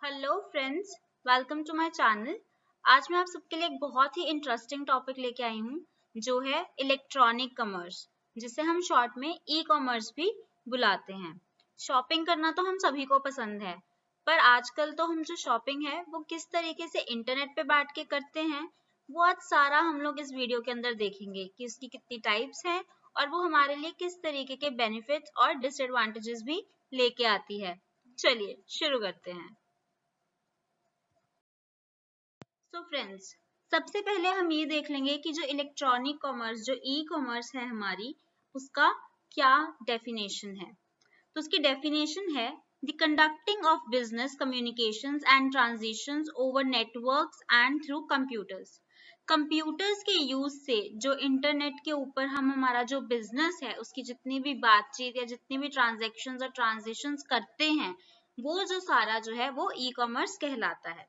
Hello friends, welcome to my channel. आज मैं आप सबके लिए एक बहुत ही इंटरेस्टिंग टॉपिक लेके आई हूँ जो है इलेक्ट्रॉनिक कॉमर्स, जिसे हम शॉर्ट में ई कॉमर्स भी बुलाते हैं। शॉपिंग करना तो हम सभी को पसंद है, पर आजकल तो हम जो शॉपिंग है वो किस तरीके से इंटरनेट पे बैठ के करते हैं, वो आज सारा हम लोग इस वीडियो के अंदर देखेंगे कि उसकी कितनी टाइप्स हैं और वो हमारे लिए किस तरीके के बेनिफिट्स और डिसएडवांटेजेस भी लेके आती है। चलिए शुरू करते हैं। सो फ्रेंड्स, सबसे पहले हम ये देख लेंगे कि जो इलेक्ट्रॉनिक कॉमर्स, जो ई कॉमर्स है हमारी, उसका क्या डेफिनेशन है। तो उसकी डेफिनेशन है the conducting of business communications and transitions over networks and through computers. Computers के यूज से जो इंटरनेट के ऊपर हम हमारा जो बिजनेस है उसकी जितनी भी बातचीत या जितनी भी ट्रांजेक्शंस और ट्रांजिशंस करते हैं, वो जो सारा जो है वो ई कॉमर्स कहलाता है।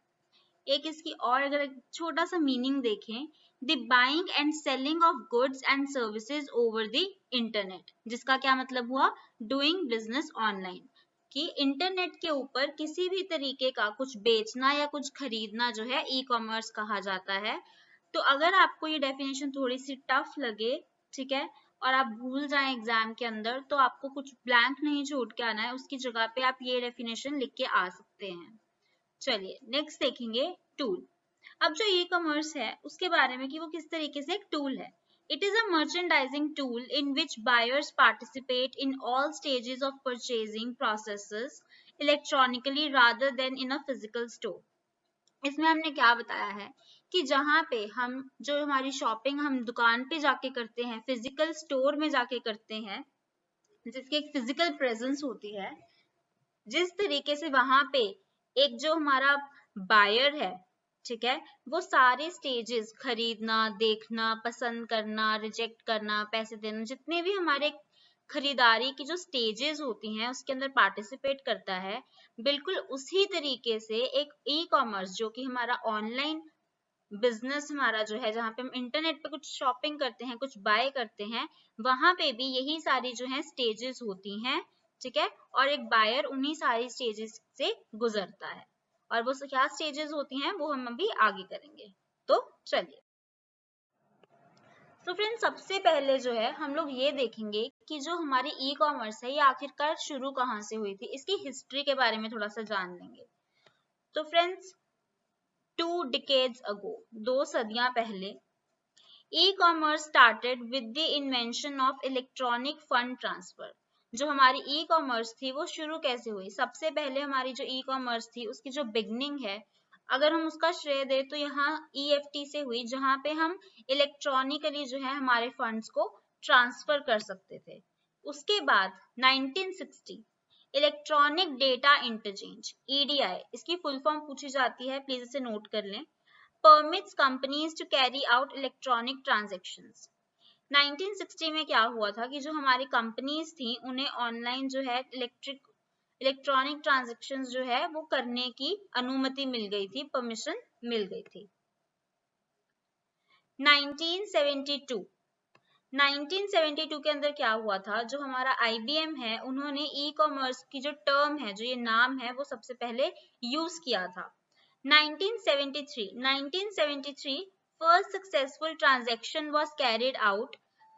एक इसकी और अगर एक छोटा सा मीनिंग देखें, the buying and selling of goods and services over the internet, जिसका क्या मतलब हुआ, डूइंग बिजनेस ऑनलाइन, कि इंटरनेट के ऊपर किसी भी तरीके का कुछ बेचना या कुछ खरीदना जो है ई कॉमर्स कहा जाता है। तो अगर आपको ये डेफिनेशन थोड़ी सी टफ लगे, ठीक है, और आप भूल जाएं एग्जाम के अंदर, तो आपको कुछ ब्लैंक नहीं छोड़ के आना है, उसकी जगह पे आप ये डेफिनेशन लिख के आ सकते हैं। चलिए नेक्स्ट देखेंगे टूल। अब जो ई कॉमर्स है उसके बारे में कि वो किस तरीके से एक टूल है। It is a merchandising tool in which buyers participate in all stages of purchasing processes electronically rather then in a physical store. इसमें हमने क्या बताया है कि जहाँ पे हम जो हमारी शॉपिंग हम दुकान पे जाके करते हैं, फिजिकल स्टोर में जाके करते हैं, जिसकी एक फिजिकल प्रेजेंस होती है, जिस तरीके से वहां पे एक जो हमारा बायर है, ठीक है, वो सारे स्टेजेस, खरीदना, देखना, पसंद करना, रिजेक्ट करना, पैसे देना, जितने भी हमारे खरीदारी की जो स्टेजेस होती हैं उसके अंदर पार्टिसिपेट करता है। बिल्कुल उसी तरीके से एक ई कॉमर्स जो कि हमारा ऑनलाइन बिजनेस हमारा जो है, जहाँ पे हम इंटरनेट पे कुछ शॉपिंग करते हैं, कुछ बाय करते हैं, वहां पे भी यही सारी जो है स्टेजेस होती हैं, ठीक है, और एक बायर उन्हीं सारी स्टेजेस से गुजरता है। और वो क्या स्टेजेस होती हैं वो हम अभी आगे करेंगे। तो चलिए, तो फ्रेंड्स सबसे पहले जो है हम लोग ये देखेंगे कि जो हमारी ई कॉमर्स है ये आखिरकार शुरू कहाँ से हुई थी, इसकी हिस्ट्री के बारे में थोड़ा सा जान लेंगे। तो फ्रेंड्स 2 decades ago, 2 सदियां पहले, e commerce started with the invention of electronic fund transfer. जो हमारी ई कॉमर्स थी वो शुरू कैसे हुई, सबसे पहले हमारी जो ई कॉमर्स थी उसकी जो बिगनिंग है, अगर हम उसका श्रेय दें तो यहाँ EFT से हुई, जहाँ पे हम इलेक्ट्रॉनिकली जो है हमारे फंड्स को ट्रांसफर कर सकते थे। उसके बाद 1960 इलेक्ट्रॉनिक डेटा इंटरचेंज, EDI, इसकी फुल फॉर्म पूछी जाती है, प्लीज इसे नोट कर लें, permits companies to carry out electronic transactions। 1960 में क्या हुआ था कि जो हमारी कंपनीज थी उन्हें ऑनलाइन जो है इलेक्ट्रॉनिक ट्रांजैक्शंस जो है वो करने की अनुमति मिल गई थी, परमिशन मिल गई थी। 1972 के अंदर क्या हुआ था, जो हमारा IBM है उन्होंने ई कॉमर्स की जो टर्म है, जो ये नाम है, वो सबसे पहले यूज किया था। 1973 first successful transaction was carried out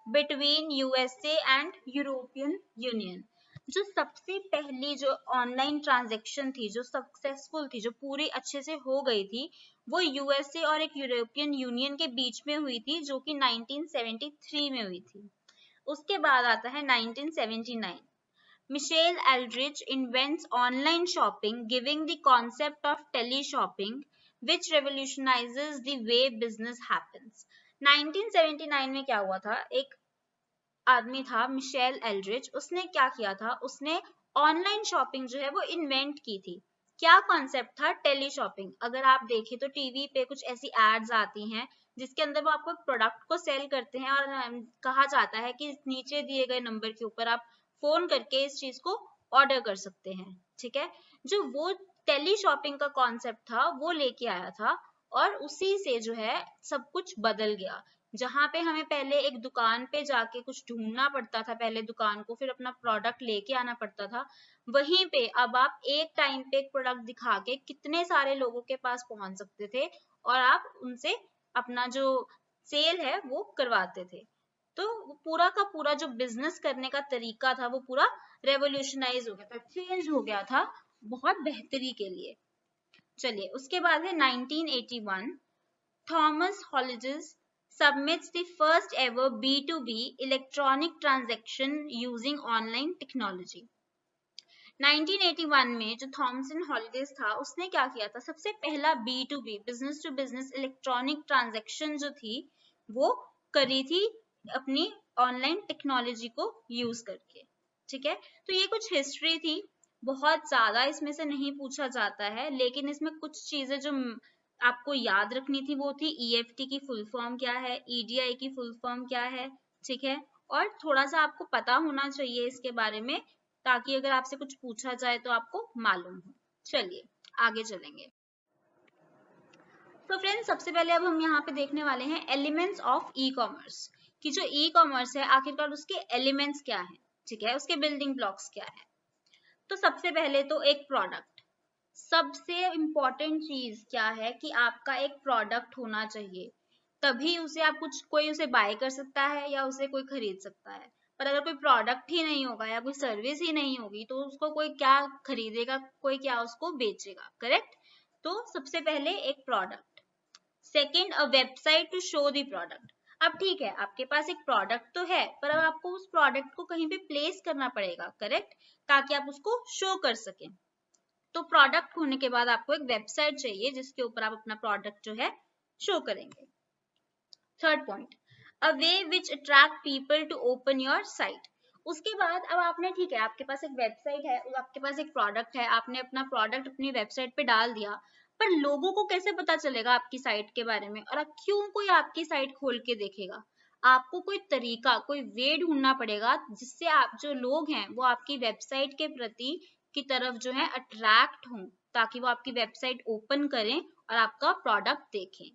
between USA and European Union। जो सबसे पहली जो ऑनलाइन ट्रांजैक्शन थी, जो सक्सेसफुल थी, जो पूरी अच्छे से हो गई थी, वो यूएसए और एक यूरोपियन यूनियन के बीच में हुई थी, जो कि 1973 में हुई थी। उसके बाद आता है 1979, Michelle Aldrich invents online shopping, giving the concept of teleshopping, which revolutionizes the way business happens। 1979 में क्या हुआ था, एक आदमी था मिशेल एल्ड्रिच, उसने क्या किया था, उसने ऑनलाइन शॉपिंग जो है वो इन्वेंट की थी। क्या कॉन्सेप्ट था, टेली शॉपिंग। अगर आप देखें तो टीवी पे कुछ ऐसी एड्स आती हैं जिसके अंदर वो आपको प्रोडक्ट को सेल करते हैं और कहा जाता है कि नीचे दिए गए नंबर के ऊपर आप फोन करके इस चीज को ऑर्डर कर सकते हैं, ठीक है। जो वो टेली शॉपिंग का कॉन्सेप्ट था वो लेके आया था और उसी से जो है सब कुछ बदल गया। जहाँ पे हमें पहले एक दुकान पे जाके कुछ ढूंढना पड़ता था, पहले दुकान को, फिर अपना प्रोडक्ट लेके आना पड़ता था, वहीं पे अब आप एक टाइम पे एक प्रोडक्ट दिखा के कितने सारे लोगों के पास पहुंच सकते थे और आप उनसे अपना जो सेल है वो करवाते थे। तो पूरा का पूरा जो बिजनेस करने का तरीका था वो पूरा रेवोल्यूशनाइज हो गया था, चेंज हो गया था बहुत बेहतरी के लिए। चलिए उसके बाद है 1981, Thomas holidays submits the first ever B2B electronic transaction using online technology। 1981 में जो थॉमसन हॉलिडेज था उसने क्या किया था, सबसे पहला B2B business to business electronic transaction जो थी वो करी थी अपनी ऑनलाइन टेक्नोलॉजी को यूज करके। ठीक है, तो ये कुछ हिस्ट्री थी, बहुत ज्यादा इसमें से नहीं पूछा जाता है, लेकिन इसमें कुछ चीजें जो आपको याद रखनी थी वो थी EFT की फुल फॉर्म क्या है, EDI की फुल फॉर्म क्या है। ठीक है, और थोड़ा सा आपको पता होना चाहिए इसके बारे में, ताकि अगर आपसे कुछ पूछा जाए तो आपको मालूम हो। चलिए आगे चलेंगे। तो फ्रेंड्स सबसे पहले अब हम यहाँ पे देखने वाले हैं एलिमेंट्स ऑफ ई कॉमर्स, कि जो ई कॉमर्स है आखिरकार उसके एलिमेंट्स क्या है। ठीक है, उसके बिल्डिंग ब्लॉक्स क्या है। तो सबसे पहले तो एक प्रोडक्ट, सबसे इम्पोर्टेंट चीज क्या है कि आपका एक प्रोडक्ट होना चाहिए, तभी उसे आप कोई उसे बाय कर सकता है या उसे कोई खरीद सकता है। पर अगर कोई प्रोडक्ट ही नहीं होगा या कोई सर्विस ही नहीं होगी तो उसको कोई क्या खरीदेगा, कोई क्या उसको बेचेगा। करेक्ट, तो सबसे पहले एक product. Second, a website to show the product. अब ठीक है, आपके पास एक प्रोडक्ट तो है, पर अब आपको उस प्रोडक्ट को कहीं पे प्लेस करना पड़ेगा। करेक्ट, ताकि आप उसको शो कर सकें। तो प्रोडक्ट होने के बाद आपको एक वेबसाइट चाहिए जिसके ऊपर आप अपना प्रोडक्ट जो है शो करेंगे। Third point, a way which attract people to open your site. उसके बाद अब आपने, ठीक है, आपके पास एक वेबसाइट है, आपके पास एक प्रोडक्ट है, आपने अपना प्रोडक्ट अपनी वेबसाइट पे डाल दिया, पर लोगों को कैसे पता चलेगा आपकी साइट के बारे में, और क्यों कोई आपकी साइट खोल के देखेगा। आपको कोई तरीका, कोई वे ढूंढना पड़ेगा जिससे आप, जो लोग हैं वो आपकी वेबसाइट के प्रति की तरफ जो है अट्रैक्ट हों, ताकि वो आपकी वेबसाइट ओपन करें और आपका प्रोडक्ट देखें।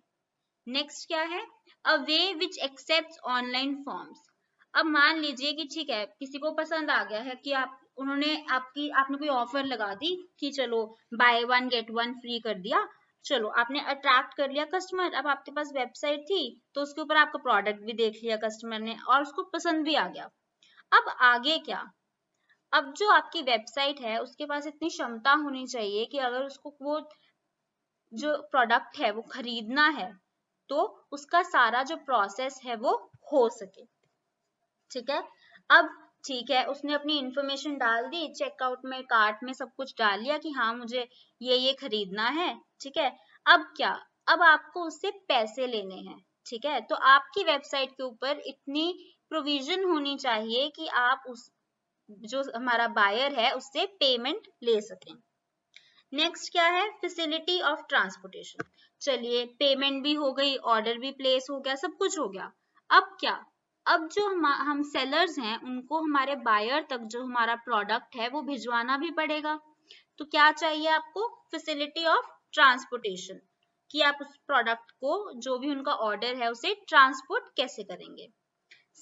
नेक्स्ट क्या है, अ वे विच एक्सेप्ट्स ऑनलाइन फॉर्म्स। अब मान लीजिए कि ठीक है, किसी को पसंद आ गया है कि आपने कोई ऑफर लगा दी कि चलो by one get one free कर दिया, चलो आपने अट्रैक्ट कर लिया कस्टमर। अब आपके पास वेबसाइट थी तो उसके ऊपर आपका प्रोडक्ट भी देख लिया कस्टमर ने और उसको पसंद भी आ गया। अब आगे क्या, अब जो आपकी वेबसाइट है उसके पास इतनी क्षमता होनी चाहिए कि अगर उसको वो जो प्रोडक्ट है वो खरीदना है तो उसका सारा जो प्रोसेस है वो हो सके। ठीक है, अब ठीक है, उसने अपनी इंफॉर्मेशन डाल दी, चेकआउट में, कार्ट में सब कुछ डाल लिया कि हाँ मुझे ये खरीदना है। ठीक है, अब क्या, अब आपको उससे पैसे लेने हैं। ठीक है, तो आपकी वेबसाइट के ऊपर इतनी प्रोविजन होनी चाहिए कि आप उस जो हमारा बायर है उससे पेमेंट ले सकें। नेक्स्ट क्या है, फैसिलिटी ऑफ ट्रांसपोर्टेशन। चलिए पेमेंट भी हो गई, ऑर्डर भी प्लेस हो गया, सब कुछ हो गया। अब क्या, अब जो हम सेलर्स हैं उनको हमारे बायर तक जो हमारा प्रोडक्ट है वो भिजवाना भी पड़ेगा। तो क्या चाहिए आपको, फैसिलिटी ऑफ ट्रांसपोर्टेशन, कि आप उस प्रोडक्ट को, जो भी उनका ऑर्डर है, उसे ट्रांसपोर्ट कैसे करेंगे।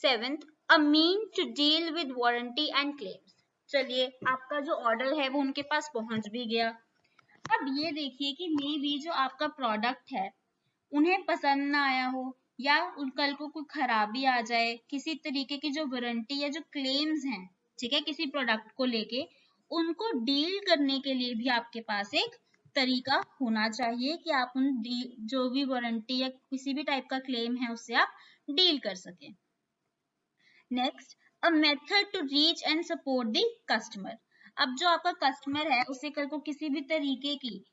Seventh, a mean to deal with warranty and claims. चलिए आपका जो ऑर्डर है वो उनके पास पहुंच भी गया। अब ये देखिए कि मे बी जो आपका प्रोडक्ट है उन्हें पसंद ना आया हो, या उन कल को कोई खराबी आ जाए, किसी तरीके की जो वारंटी या जो क्लेम्स हैं, ठीक है, किसी प्रोडक्ट को लेके, उनको डील करने के लिए भी आपके पास एक तरीका होना चाहिए कि आप उन जो भी वारंटी या किसी भी टाइप का क्लेम है उससे आप डील कर सकें। Next, a method to reach and support the customer. अब जो आपका कस्टमर है उसे कल को किसी भी तरीके की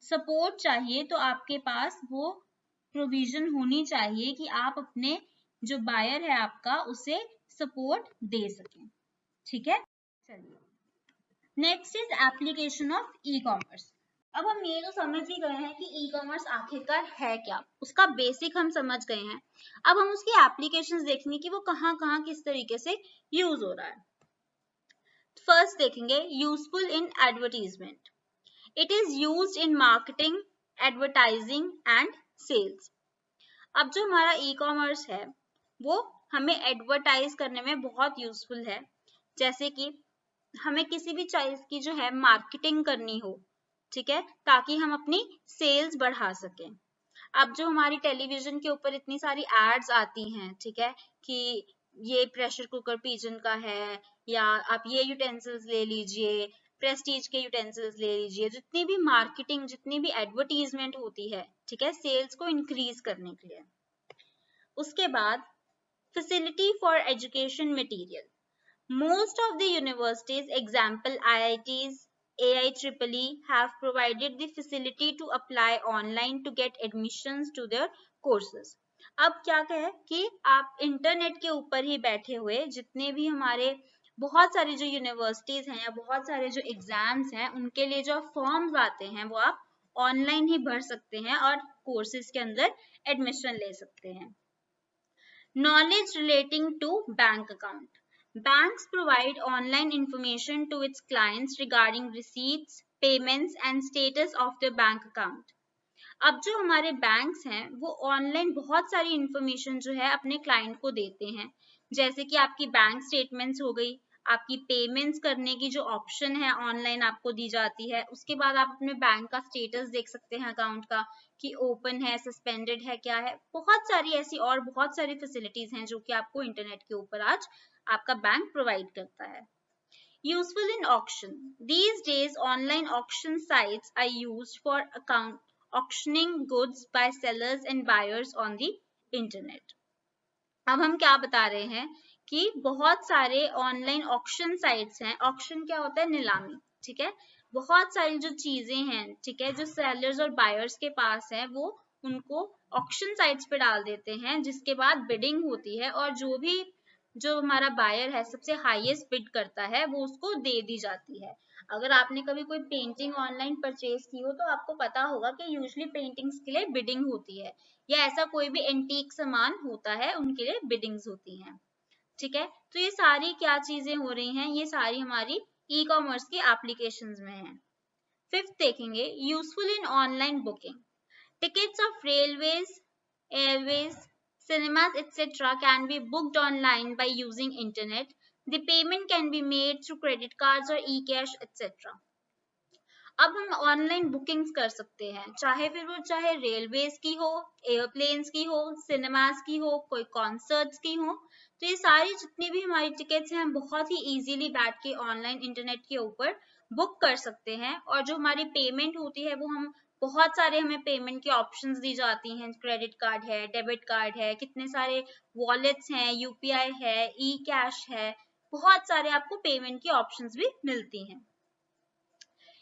सपोर्ट चाहिए तो आपके पास वो प्रोविजन होनी चाहिए कि आप अपने जो बायर है आपका उसे सपोर्ट दे सकें। ठीक है, चलिए next is application of e commerce. अब हम ये तो समझ ही गए हैं कि ई कॉमर्स आखिरकार है क्या, उसका बेसिक हम समझ गए हैं। अब हम उसकी एप्लीकेशंस देखेंगे कि वो कहाँ कहाँ किस तरीके से यूज हो रहा है। फर्स्ट देखेंगे, useful in advertisement. It is used in marketing, advertising and sales. अब जो हमारा ई कॉमर्स है वो हमें एडवर्टाइज करने में बहुत यूजफुल है, जैसे कि हमें किसी भी चीज की जो है मार्केटिंग करनी हो, ठीक है, ताकि हम अपनी सेल्स बढ़ा सकें। अब जो हमारी टेलीविजन के ऊपर इतनी सारी एड्स आती हैं, ठीक है, कि ये प्रेशर कुकर पिजन का है, या आप ये यूटेंसिल्स ले लीजिए, प्रेस्टीज के यूटेंसिल्स ले लीजिए, जितनी भी मार्केटिंग, जितनी भी एडवर्टीजमेंट होती है, ठीक है, सेल्स को इंक्रीज करने के लिए। उसके बाद facility for education material, most of the universities, example IITs, AIEEE, have provided the facility to apply online to get admissions to their courses. अब क्या है कि आप इंटरनेट के ऊपर ही बैठे हुए जितने भी हमारे बहुत सारी जो यूनिवर्सिटीज हैं या बहुत सारे जो एग्जाम्स हैं उनके लिए जो फॉर्म्स आते हैं वो आप ऑनलाइन ही भर सकते हैं और कोर्सेज के अंदर एडमिशन ले सकते हैं। Knowledge relating to bank account. Banks provide online information to its clients regarding receipts, payments and status of their bank account. अब जो हमारे बैंक्स हैं वो ऑनलाइन बहुत सारी इंफॉर्मेशन जो है अपने क्लाइंट को देते हैं, जैसे कि आपकी बैंक स्टेटमेंट्स हो गई, आपकी पेमेंट्स करने की जो ऑप्शन है ऑनलाइन आपको दी जाती है, उसके बाद आप अपने बैंक का स्टेटस देख सकते हैं अकाउंट का कि ओपन है, सस्पेंडेड है, क्या है। बहुत सारी ऐसी और बहुत सारी फैसिलिटीज हैं जो कि आपको इंटरनेट के ऊपर आज आपका बैंक प्रोवाइड करता है। Useful in auction. These days, online auction sites are used for auctioning goods by sellers and buyers on the internet. अब हम क्या बता रहे हैं कि बहुत सारे ऑनलाइन ऑक्शन साइट्स हैं। ऑक्शन क्या होता है? नीलामी, ठीक है। बहुत सारी जो चीजें हैं, ठीक है, जो सेलर्स और बायर्स के पास है वो उनको ऑक्शन साइट्स पे डाल देते हैं, जिसके बाद बिडिंग होती है और जो हमारा बायर है सबसे हाईएस्ट बिड करता है वो उसको दे दी जाती है। अगर आपने कभी कोई पेंटिंग ऑनलाइन परचेज की हो तो आपको पता होगा कि यूजुअली पेंटिंग्स के लिए बिडिंग होती है, या ऐसा कोई भी एंटीक सामान होता है उनके लिए बिडिंग्स होती हैं, ठीक है। तो ये सारी क्या चीजें हो रही हैं, ये सारी हमारी ई कॉमर्स की एप्लीकेशंस में है। फिफ्थ देखेंगे, useful in online booking. Tickets of railways, Airways, cinemas etc. can be booked online by using internet. The payment can be made through credit cards or e-cash etc. अब हम online bookings कर सकते हैं, चाहे railways की हो, airplanes की हो, सिनेमास की हो, कोई कॉन्सर्ट्स की हो। तो ये सारी जितनी भी हमारी टिकट्स हैं हम बहुत ही इजीली बैठ के ऑनलाइन इंटरनेट के ऊपर बुक कर सकते हैं। और जो हमारी पेमेंट होती है वो हम बहुत सारे हमें पेमेंट की ऑप्शंस दी जाती हैं, क्रेडिट कार्ड है, डेबिट कार्ड है, कितने सारे वॉलेट्स हैं, यूपीआई है, ई कैश है, बहुत सारे आपको पेमेंट की ऑप्शंस भी मिलती हैं।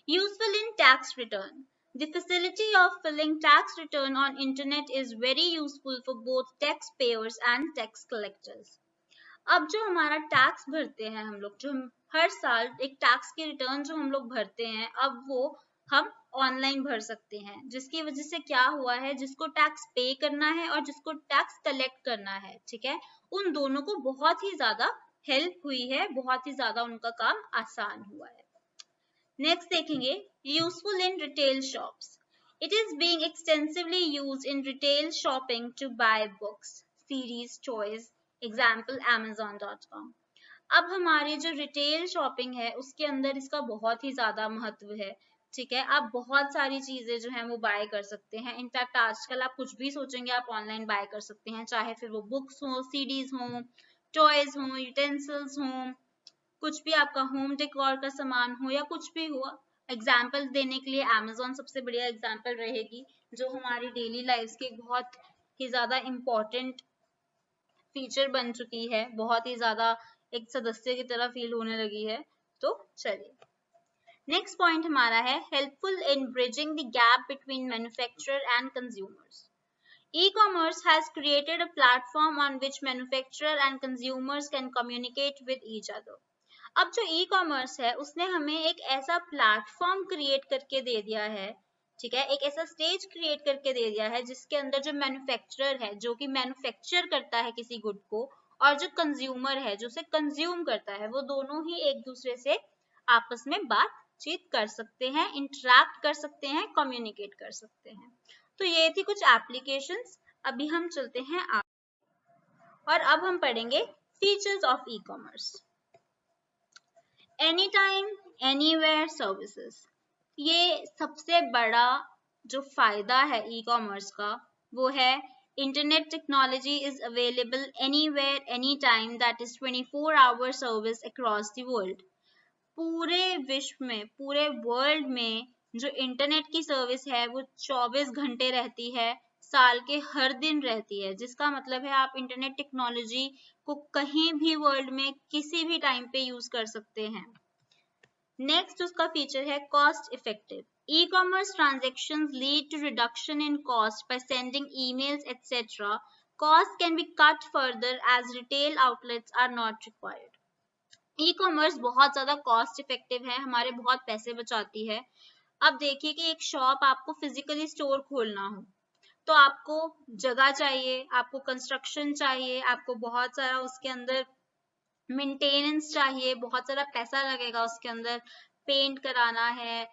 Useful in tax return. The facility of filling tax return on internet is very useful for both taxpayers and tax collectors. अब जो हमारा टैक्स भरते हैं हम लोग, जो हर साल एक टैक्स की रिटर्न जो हम लोग भरते हैं, अब वो हम ऑनलाइन भर सकते हैं, जिसकी वजह से क्या हुआ है, जिसको टैक्स पे करना है और जिसको टैक्स कलेक्ट करना है, ठीक है, उन दोनों को बहुत ही ज्यादा हेल्प हुई है, बहुत ही ज्यादा उनका काम आसान हुआ है। नेक्स्ट देखेंगे, useful in retail shops. It is being extensively used in retail shopping to buy books, series, toys, example amazon.com. अब हमारी जो रिटेल शॉपिंग है उसके अंदर इसका बहुत ही ज्यादा महत्व है, ठीक है। आप बहुत सारी चीजें जो है वो बाय कर सकते हैं। इनफैक्ट आजकल आप कुछ भी सोचेंगे आप ऑनलाइन बाय कर सकते हैं, चाहे फिर वो बुक्स हो, सीडीज हो, टॉयज हो, यूटेंसिल्स हो, कुछ भी आपका होम डेकोर का सामान हो या कुछ भी हो। एग्जाम्पल देने के लिए अमेज़न सबसे बढ़िया एग्जाम्पल रहेगी, जो हमारी डेली लाइफ की बहुत ही ज्यादा इम्पोर्टेंट फीचर बन चुकी है, बहुत ही ज्यादा एक सदस्य की तरह फील होने लगी है। तो चलिए नेक्स्ट पॉइंट हमारा है, helpful in bridging the gap between manufacturer and consumers. E-commerce has created a platform on which manufacturer and consumers can communicate with each other. अब जो ई कॉमर्स है उसने हमें एक ऐसा प्लेटफॉर्म क्रिएट करके दे दिया है, ठीक है, एक ऐसा स्टेज क्रिएट करके दे दिया है जिसके अंदर जो मैन्युफैक्चरर है जो कि मैन्युफैक्चर करता है किसी गुड को, और जो कंज्यूमर है जो उसे कंज्यूम करता है, वो दोनों ही एक दूसरे से आपस में बातचीत कर सकते हैं, इंटरैक्ट कर सकते हैं, कम्युनिकेट कर सकते हैं। तो ये थी कुछ एप्लीकेशंस। अभी हम चलते हैं आगे और अब हम पढ़ेंगे features of e commerce. Any time anywhere services, ये सबसे बड़ा जो फायदा है ई कॉमर्स का वो है internet technology is available anywhere any time, that is 24 hour service across the world. पूरे विश्व में, पूरे वर्ल्ड में जो इंटरनेट की सर्विस है वो 24 घंटे रहती है, साल के हर दिन रहती है, जिसका मतलब है आप इंटरनेट टेक्नोलॉजी को कहीं भी वर्ल्ड में किसी भी टाइम पे यूज कर सकते हैं। नेक्स्ट उसका फीचर है cost effective. E commerce transactions lead to reduction in cost by sending emails etcetera. Cost can be cut further as retail outlets are not required. E commerce बहुत ज्यादा cost effective है, हमारे बहुत पैसे बचाती है। अब देखिए कि एक शॉप आपको फिजिकली स्टोर खोलना हो तो आपको जगह चाहिए, आपको कंस्ट्रक्शन चाहिए, आपको बहुत सारा उसके अंदर मेंटेनेंस चाहिए, बहुत सारा पैसा लगेगा उसके अंदर, पेंट कराना है,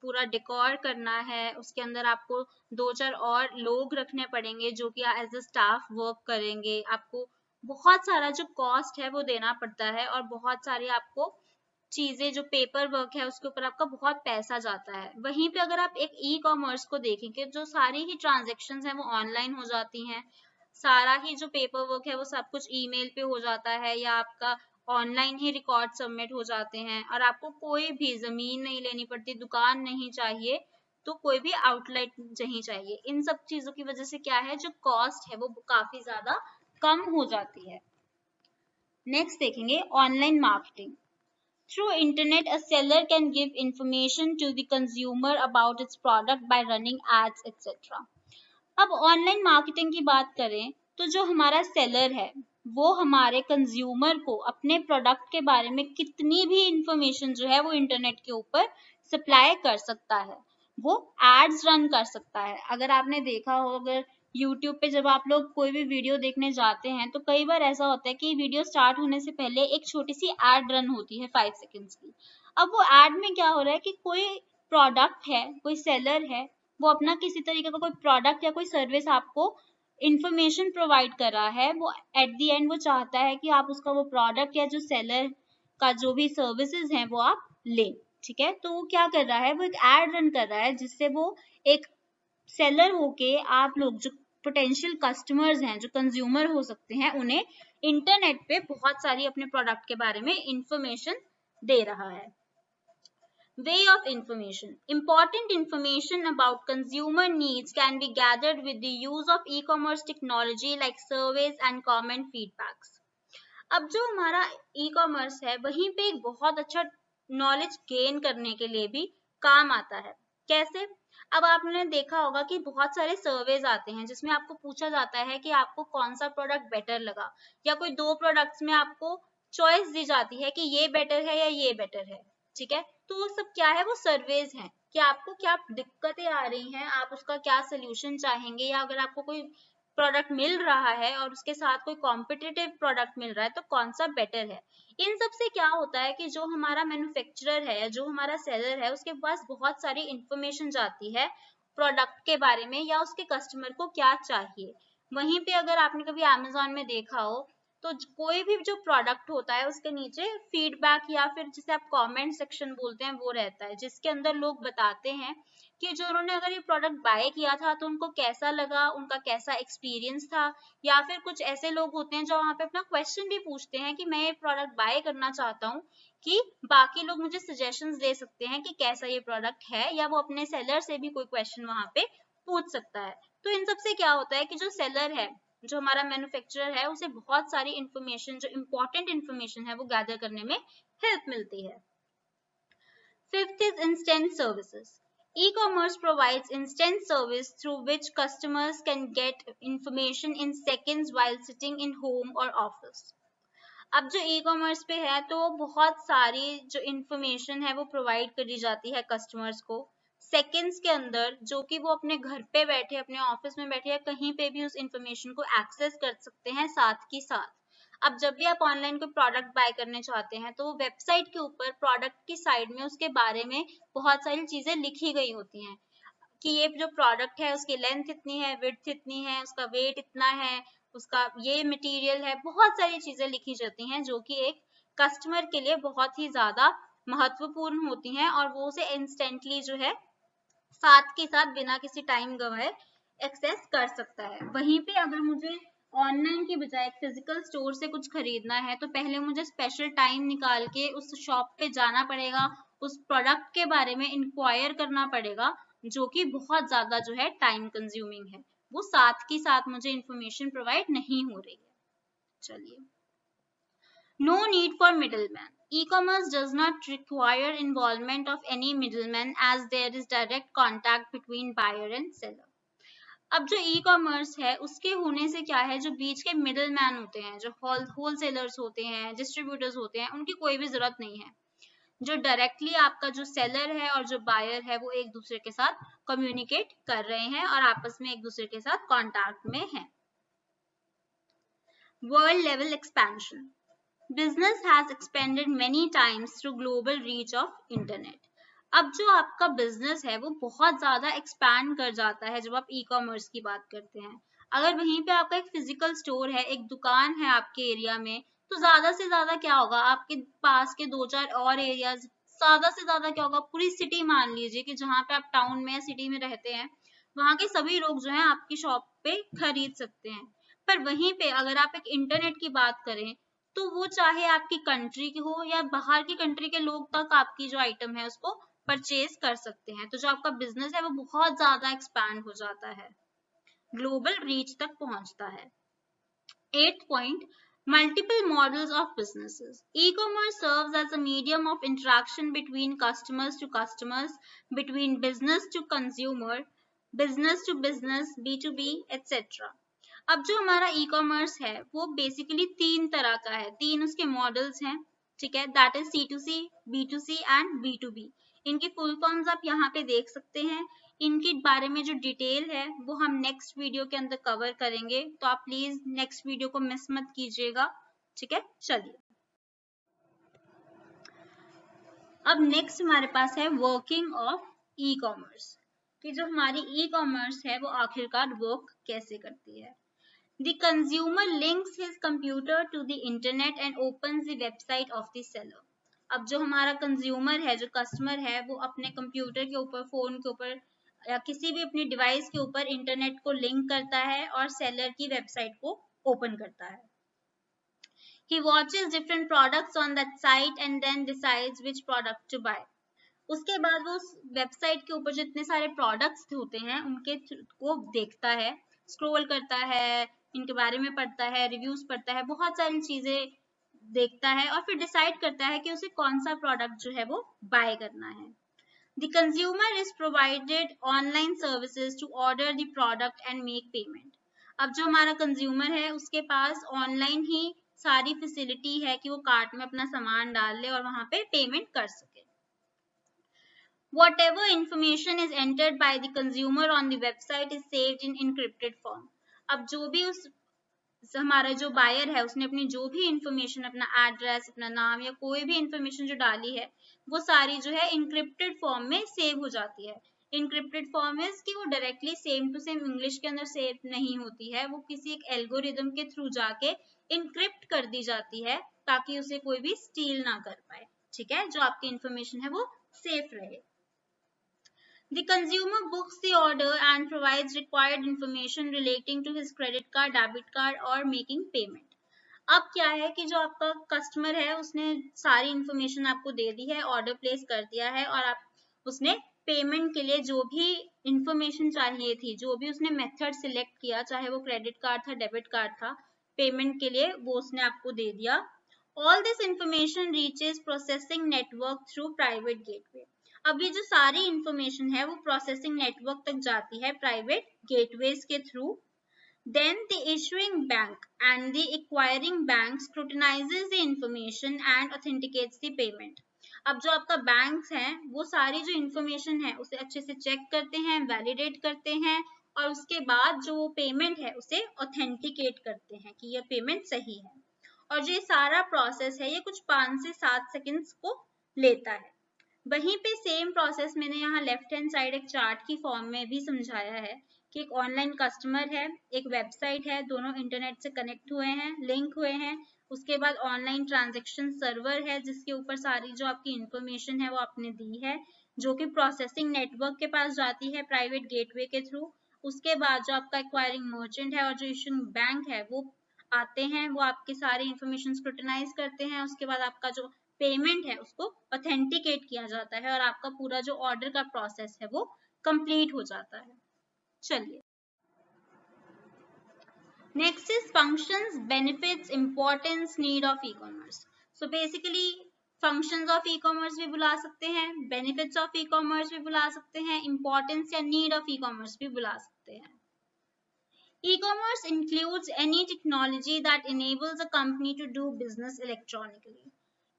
पूरा डेकोर करना है, उसके अंदर आपको 2-4 और लोग रखने पड़ेंगे जो कि एज अ स्टाफ वर्क करेंगे। आपको बहुत सारा जो कॉस्ट है वो देना पड़ता है और बहुत सारी आपको चीजें जो पेपर वर्क है उसके ऊपर आपका बहुत पैसा जाता है। वहीं पे अगर आप एक ई कॉमर्स को देखेंगे, जो सारी ही ट्रांजेक्शन्स हैं वो ऑनलाइन हो जाती हैं, सारा ही जो पेपर वर्क है वो सब कुछ ईमेल पे हो जाता है या आपका ऑनलाइन ही रिकॉर्ड सबमिट हो जाते हैं और आपको कोई भी जमीन नहीं लेनी पड़ती, दुकान नहीं चाहिए, तो कोई भी आउटलेट नहीं चाहिए। इन सब चीजों की वजह से क्या है, जो कॉस्ट है वो काफी ज्यादा कम हो जाती है। नेक्स्ट देखेंगे online marketing. Through internet, a seller can give information to the consumer about its product by running ads, etc. अब ऑनलाइन मार्केटिंग की बात करें तो जो हमारा सेलर है वो हमारे कंज्यूमर को अपने प्रोडक्ट के बारे में कितनी भी इंफॉर्मेशन जो है वो इंटरनेट के ऊपर सप्लाई कर सकता है, वो एड्स रन कर सकता है। अगर आपने देखा हो, अगर यूट्यूब पे जब आप लोग कोई भी वीडियो देखने जाते हैं तो कई बार ऐसा होता है कि वीडियो स्टार्ट होने से पहले एक छोटी सी एड रन होती है 5 सेकंड्स की। अब वो एड में क्या हो रहा है कि कोई प्रोडक्ट है, कोई सेलर है, वो अपना किसी तरीके का कोई प्रोडक्ट या कोई सर्विस आपको इंफॉर्मेशन प्रोवाइड कर रहा है, वो एट द एंड वो चाहता है कि आप उसका वो प्रोडक्ट या जो सेलर का जो भी सर्विसेज हैं वो आप लें, ठीक है। तो वो क्या कर रहा है, वो एक एड रन कर रहा है जिससे वो एक सेलर होके आप लोग जो पोटेंशियल कस्टमर्स हैं, जो कंज्यूमर हो सकते हैं, उन्हें इंटरनेट पे बहुत सारी अपने प्रोडक्ट के बारे में इंफॉर्मेशन दे रहा है। Way of information. Important information about consumer needs can be gathered with the use of e-commerce technology like surveys and comment feedbacks. अब जो हमारा e-commerce है वहीं पे एक बहुत अच्छा नॉलेज गेन करने के लिए भी काम आता है। कैसे? अब आपने देखा होगा कि बहुत सारे सर्वेज आते हैं जिसमें आपको पूछा जाता है कि आपको कौन सा प्रोडक्ट बेटर लगा, या कोई 2 प्रोडक्ट्स में आपको चॉइस दी जाती है कि ये बेटर है या ये बेटर है, ठीक है। तो वो सब क्या है, वो सर्वेज हैं कि आपको क्या दिक्कतें आ रही हैं, आप उसका क्या सोल्यूशन चाहेंगे, या अगर आपको कोई प्रोडक्ट मिल रहा है और उसके साथ कोई कॉम्पिटिटिव प्रोडक्ट मिल रहा है तो कौन सा बेटर है। इन सब से क्या होता है कि जो हमारा मैन्युफैक्चरर है या जो हमारा सेलर है उसके पास बहुत सारी इंफॉर्मेशन जाती है प्रोडक्ट के बारे में या उसके कस्टमर को क्या चाहिए। वहीं पे अगर आपने कभी अमेज़न में देखा हो तो कोई भी जो प्रोडक्ट होता है उसके नीचे फीडबैक या फिर जिसे आप कमेंट सेक्शन बोलते हैं वो रहता है, जिसके अंदर लोग बताते हैं कि जो उन्होंने अगर ये प्रोडक्ट बाय किया था तो उनको कैसा लगा, उनका कैसा एक्सपीरियंस था। या फिर कुछ ऐसे लोग होते हैं जो वहाँ पे अपना क्वेश्चन भी पूछते हैं कि मैं ये प्रोडक्ट बाय करना चाहता हूँ, कि बाकी लोग मुझे सजेशंस दे सकते हैं कि कैसा ये प्रोडक्ट है, या वो अपने सेलर से भी कोई क्वेश्चन वहाँ पे पूछ सकता है। तो इन सब से क्या होता है कि जो सेलर है, जो हमारा मैन्युफैक्चरर है, उसे बहुत सारी इंफॉर्मेशन, जो इम्पोर्टेंट इंफॉर्मेशन है वो गैदर करने में हेल्प मिलती है। Fifth is instant services. E-commerce provides instant service through which customers can get information in seconds while sitting in home or office. अब जो e-commerce पे है तो बहुत सारी जो इंफॉर्मेशन है वो प्रोवाइड करी जाती है कस्टमर्स को सेकंड्स के अंदर, जो कि वो अपने घर पे बैठे, अपने ऑफिस में बैठे या कहीं पे भी उस इंफॉर्मेशन को एक्सेस कर सकते हैं साथ ही साथ। अब जब भी आप ऑनलाइन कोई प्रोडक्ट बाय करने चाहते हैं तो वेबसाइट के ऊपर प्रोडक्ट की साइड में उसके बारे में बहुत सारी चीजें लिखी गई होती हैं कि ये जो प्रोडक्ट है उसकी लेंथ इतनी है, विड्थ इतनी है, उसका वेट इतना है, उसका ये मटेरियल है, बहुत सारी चीजें लिखी जाती हैं जो कि एक कस्टमर के लिए बहुत ही ज्यादा महत्वपूर्ण होती हैं और वो उसे इंस्टेंटली जो है साथ के साथ बिना किसी टाइम गवाए एक्सेस कर सकता है। वहीं पे अगर मुझे ऑनलाइन की बजाय फिजिकल स्टोर से कुछ खरीदना है तो पहले मुझे स्पेशल टाइम निकाल के उस शॉप पे जाना पड़ेगा, उस प्रोडक्ट के बारे में इंक्वायर करना पड़ेगा, जो कि बहुत ज्यादा जो है टाइम कंज्यूमिंग है। वो साथ के साथ मुझे इंफॉर्मेशन प्रोवाइड नहीं हो रही है। चलिए, no need for middleman. E-commerce does not require involvement of any middleman as there is direct contact between buyer and seller. अब जो ई कॉमर्स है उसके होने से क्या है, जो बीच के मिडल मैन होते हैं, जो होलसेलर्स होते हैं, डिस्ट्रीब्यूटर्स होते हैं, उनकी कोई भी जरूरत नहीं है। जो डायरेक्टली आपका जो सेलर है और जो बायर है वो एक दूसरे के साथ कम्युनिकेट कर रहे हैं और आपस में एक दूसरे के साथ कॉन्टैक्ट में है। World level expansion. Business has expanded many times through global reach of internet. अब जो आपका बिजनेस है वो बहुत ज्यादा एक्सपैंड कर जाता है जब आप ई कॉमर्स की बात करते हैं। अगर वहीं पे आपका एक फिजिकल स्टोर है, एक दुकान है आपके एरिया में, तो ज्यादा से ज्यादा क्या होगा, आपके पास के 2-4 और एरियाज, ज्यादा से ज्यादा क्या होगा, पूरी सिटी मान लीजिए कि जहाँ पे आप टाउन में या सिटी में रहते हैं, वहां के सभी लोग जो है आपकी शॉप पे खरीद सकते हैं। पर वहीं पे अगर आप एक इंटरनेट की बात करें तो वो चाहे आपकी कंट्री की हो या बाहर की कंट्री के लोग तक आपकी जो आइटम है उसको परचेज कर सकते हैं। तो जो आपका बिजनेस है वो बहुत ज्यादा एक्सपैंड हो जाता है, ग्लोबल रीच तक पहुंचता है। 8th point, multiple models of businesses. E-commerce serves as a medium of interaction between customers to customers, between business to consumer, business to business, B2B, etc. अब जो हमारा ई कॉमर्स है वो बेसिकली 3 तरह का है, 3 उसके मॉडल्स हैं, ठीक है, that is C2C, B2C and B2B। इनकी फुल फॉर्म्स आप यहाँ पे देख सकते हैं। इनके बारे में जो डिटेल है वो हम नेक्स्ट वीडियो के अंदर कवर करेंगे, तो आप प्लीज नेक्स्ट वीडियो को मिस मत कीजिएगा, ठीक है। चलिए, अब नेक्स्ट हमारे पास है वर्किंग ऑफ ई कॉमर्स, कि जो हमारी ई कॉमर्स है वो आखिरकार वर्क कैसे करती है। The consumer links his computer to the internet and opens the website of the seller. अब जो हमारा कंज्यूमर है, जो कस्टमर है, वो अपने कंप्यूटर के ऊपर, फोन के ऊपर या किसी भी अपनी डिवाइस के ऊपर इंटरनेट को लिंक करता है और सेलर की वेबसाइट को ओपन करता है। He watches different products on that site and then decides which product to buy. उसके बाद वो उस वेबसाइट के ऊपर जितने सारे प्रोडक्ट्स होते हैं उनके को देखता है, स्क्रॉल करता है, इनके बारे में पढ़ता है, रिव्यूज पढ़ता है, बहुत सारी चीजें देखता है और फिर डिसाइड करता है कि उसे कौन सा प्रोडक्ट जो है वो बाय करना है। The consumer is provided online services to order the product and make payment. अब जो हमारा कंज्यूमर है उसके पास ऑनलाइन ही सारी फैसिलिटी है कि वो कार्ट में अपना सामान डाल ले और वहां पे पेमेंट कर सके। Whatever information is entered by the consumer on the website is saved in encrypted form. अब जो भी उस हमारा जो बायर है उसने अपनी जो भी इंफॉर्मेशन, अपना एड्रेस, अपना नाम या कोई भी इंफॉर्मेशन जो डाली है वो सारी जो है इंक्रिप्टेड फॉर्म में सेव हो जाती है। इंक्रिप्टेड फॉर्म इज कि वो directly same to same English के अंदर सेव नहीं होती है, वो किसी एक एल्गोरिदम के थ्रू जाके इंक्रिप्ट कर दी जाती है ताकि उसे कोई भी स्टील ना कर पाए, ठीक है, जो आपकी इंफॉर्मेशन है वो सेफ रहे। The consumer books the order and provides required information relating to his credit card, debit card or making payment. अब क्या है कि जो आपका कस्टमर है उसने सारी इंफॉर्मेशन आपको दे दी है, ऑर्डर प्लेस कर दिया है और आप उसने पेमेंट के लिए जो भी इंफॉर्मेशन चाहिए थी, जो भी उसने मेथड सिलेक्ट किया, चाहे वो क्रेडिट कार्ड था, डेबिट कार्ड था, पेमेंट के लिए वो उसने आपको दे दिया। All this information reaches processing network through private gateway. अब ये जो सारी इंफॉर्मेशन है वो प्रोसेसिंग नेटवर्क तक जाती है प्राइवेट गेटवेज के through. Then the issuing bank and the acquiring bank scrutinizes the information and authenticates the payment. अब जो आपका बैंक है वो सारी जो इंफॉर्मेशन है उसे अच्छे से चेक करते हैं, वैलिडेट करते हैं और उसके बाद जो पेमेंट है उसे ऑथेंटिकेट करते हैं कि यह पेमेंट सही है। और जो ये सारा प्रोसेस है ये कुछ 5 से 7 सेकंड्स को लेता है। वहीं पे सेम प्रोसेस मैंने यहाँ लेफ्ट हैंड साइड एक चार्ट की फॉर्म में भी समझाया है कि एक ऑनलाइन कस्टमर है, एक वेबसाइट है, दोनों इंटरनेट से कनेक्ट हुए हैं, लिंक हुए हैं। उसके बाद ऑनलाइन ट्रांजैक्शन सर्वर है जिसके ऊपर सारी जो आपकी इंफॉर्मेशन है वो आपने दी है, जो कि प्रोसेसिंग नेटवर्क के पास जाती है प्राइवेट गेटवे के थ्रू। उसके बाद जो आपका एक्वायरिंग मर्चेंट है और जो इशूइंग बैंक है वो आते हैं, वो आपकी सारी इंफॉर्मेशन स्क्रूटिनाइज करते हैं। उसके बाद आपका जो पेमेंट है उसको ऑथेंटिकेट किया जाता है और आपका पूरा जो ऑर्डर का प्रोसेस है वो कंप्लीट हो जाता है। चलिए, next is functions, benefits, importance, need of e commerce. So basically functions of e commerce भी बुला सकते हैं, बेनिफिट्स ऑफ ई कॉमर्स भी बुला सकते हैं, इंपॉर्टेंस या नीड ऑफ ई कॉमर्स भी बुला सकते हैं। E-commerce includes any technology that enables a company to do business electronically.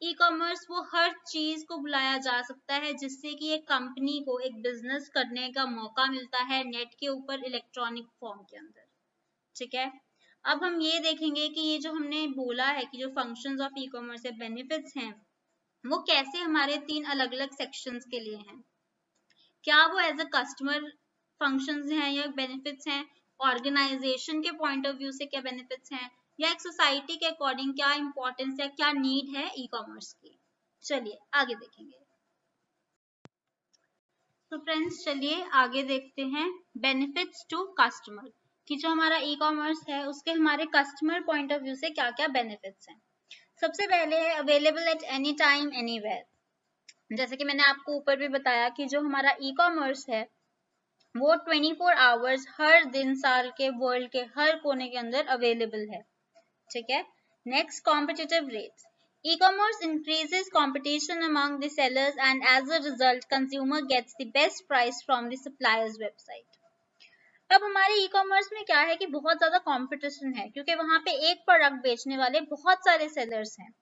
E-commerce वो हर चीज को बुलाया जा सकता है जिससे कि एक कंपनी को एक बिजनेस करने का मौका मिलता है नेट के ऊपर इलेक्ट्रॉनिक फॉर्म के अंदर। ठीक है, अब हम ये देखेंगे कि ये जो हमने बोला है कि जो फंक्शंस ऑफ ई कॉमर्स है, बेनिफिट्स हैं, वो कैसे हमारे 3 अलग अलग सेक्शंस के लिए हैं। क्या वो एज अ कस्टमर फंक्शंस हैं या बेनिफिट्स हैं, ऑर्गेनाइजेशन के पॉइंट ऑफ व्यू से क्या बेनिफिट्स हैं, या एक सोसाइटी के अकॉर्डिंग क्या इंपॉर्टेंस या क्या नीड है ई कॉमर्स की। चलिए आगे देखेंगे। तो फ्रेंड्स चलिए आगे देखते हैं बेनिफिट्स टू कस्टमर, कि जो हमारा ई कॉमर्स है उसके हमारे कस्टमर पॉइंट ऑफ व्यू से क्या क्या बेनिफिट्स हैं। सबसे पहले है available at any time anywhere. जैसे कि मैंने आपको ऊपर भी बताया कि जो हमारा ई कॉमर्स है वो 24 आवर्स हर दिन साल के वर्ल्ड के हर कोने के अंदर अवेलेबल है। ठीक है, next competitive rates. E commerce increases competition among the sellers and as a result consumer gets the best price from the supplier's website. अब हमारे ई कॉमर्स में क्या है कि बहुत ज्यादा कंपटीशन है क्योंकि वहां पे एक प्रोडक्ट बेचने वाले बहुत सारे सेलर्स हैं।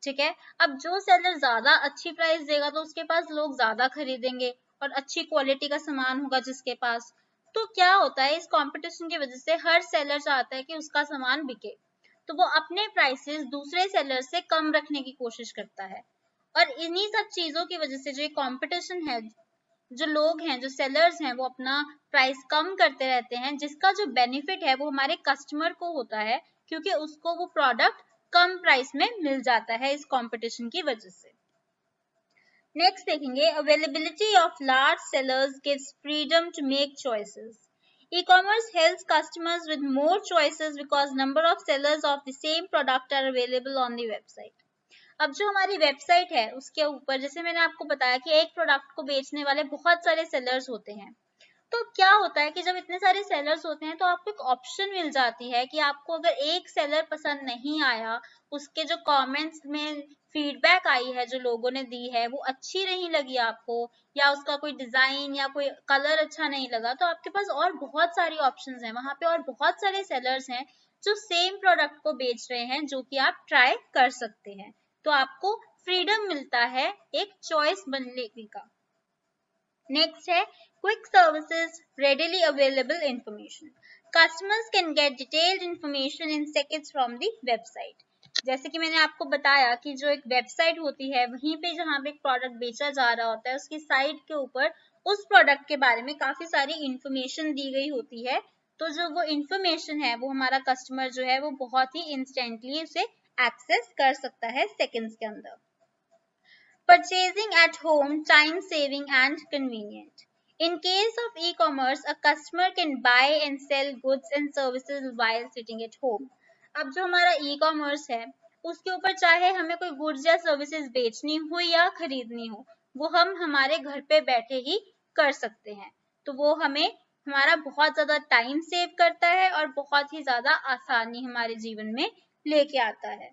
ठीक है, अब जो सेलर ज्यादा अच्छी प्राइस देगा तो उसके पास लोग ज्यादा खरीदेंगे और अच्छी क्वालिटी का सामान होगा जिसके पास। तो क्या होता है, इस कंपटीशन की वजह से हर सेलर चाहता है कि उसका सामान बिके, तो वो अपने प्राइसेस दूसरे सेलर से कम रखने की कोशिश करता है। और इन्हीं सब चीजों की वजह से जो कंपटीशन है, जो लोग हैं, जो सेलर्स हैं, वो अपना प्राइस कम करते रहते हैं, जिसका जो बेनिफिट है वो हमारे कस्टमर को होता है क्योंकि उसको वो प्रोडक्ट कम प्राइस में मिल जाता है इस कंपटीशन की वजह से। नेक्स्ट देखेंगे availability of large sellers gives freedom to make choices. E-commerce helps customers with more choices because number of sellers of the same product are available on the website. अब जो हमारी वेबसाइट है उसके ऊपर जैसे मैंने आपको बताया कि एक प्रोडक्ट को बेचने वाले बहुत सारे सेलर्स होते हैं, तो क्या होता है कि जब इतने सारे सेलर्स होते हैं तो आपको एक ऑप्शन मिल जाती है कि आपको अगर एक सेलर पसंद नहीं आया, उसके जो कमेंट्स में फीडबैक आई है, जो लोगों ने दी है वो अच्छी नहीं लगी आपको, या उसका कोई डिजाइन या कोई कलर अच्छा नहीं लगा, तो आपके पास और बहुत सारी ऑप्शंस हैं वहां पे और बहुत सारे सेलर्स हैं जो सेम प्रोडक्ट को बेच रहे हैं जो कि आप ट्राई कर सकते हैं। तो आपको फ्रीडम मिलता है एक चॉइस बनने का। नेक्स्ट है quick services, readily available information. Customers can get detailed information in seconds from the website. जैसे कि मैंने आपको बताया कि जो एक वेबसाइट होती है वहीं पे जहाँ पे एक प्रोडक्ट बेचा जा रहा होता है उसकी साइट के ऊपर उस प्रोडक्ट के बारे में काफी सारी इंफॉर्मेशन दी गई होती है, तो जो वो इंफॉर्मेशन है वो हमारा कस्टमर जो है वो बहुत ही इंस्टेंटली उसे एक्सेस कर सकता है सेकंड्स के अंदर। Purchasing at home, time saving and convenient. In case of e-commerce, a customer can buy and sell goods and services while sitting at home. अब जो हमारा e-commerce है उसके ऊपर चाहे हमें कोई गुड्स या सर्विसेज बेचनी हो या खरीदनी हो, वो हम हमारे घर पे बैठे ही कर सकते हैं। तो वो हमें हमारा बहुत ज्यादा टाइम सेव करता है और बहुत ही ज्यादा आसानी हमारे जीवन में लेके आता है।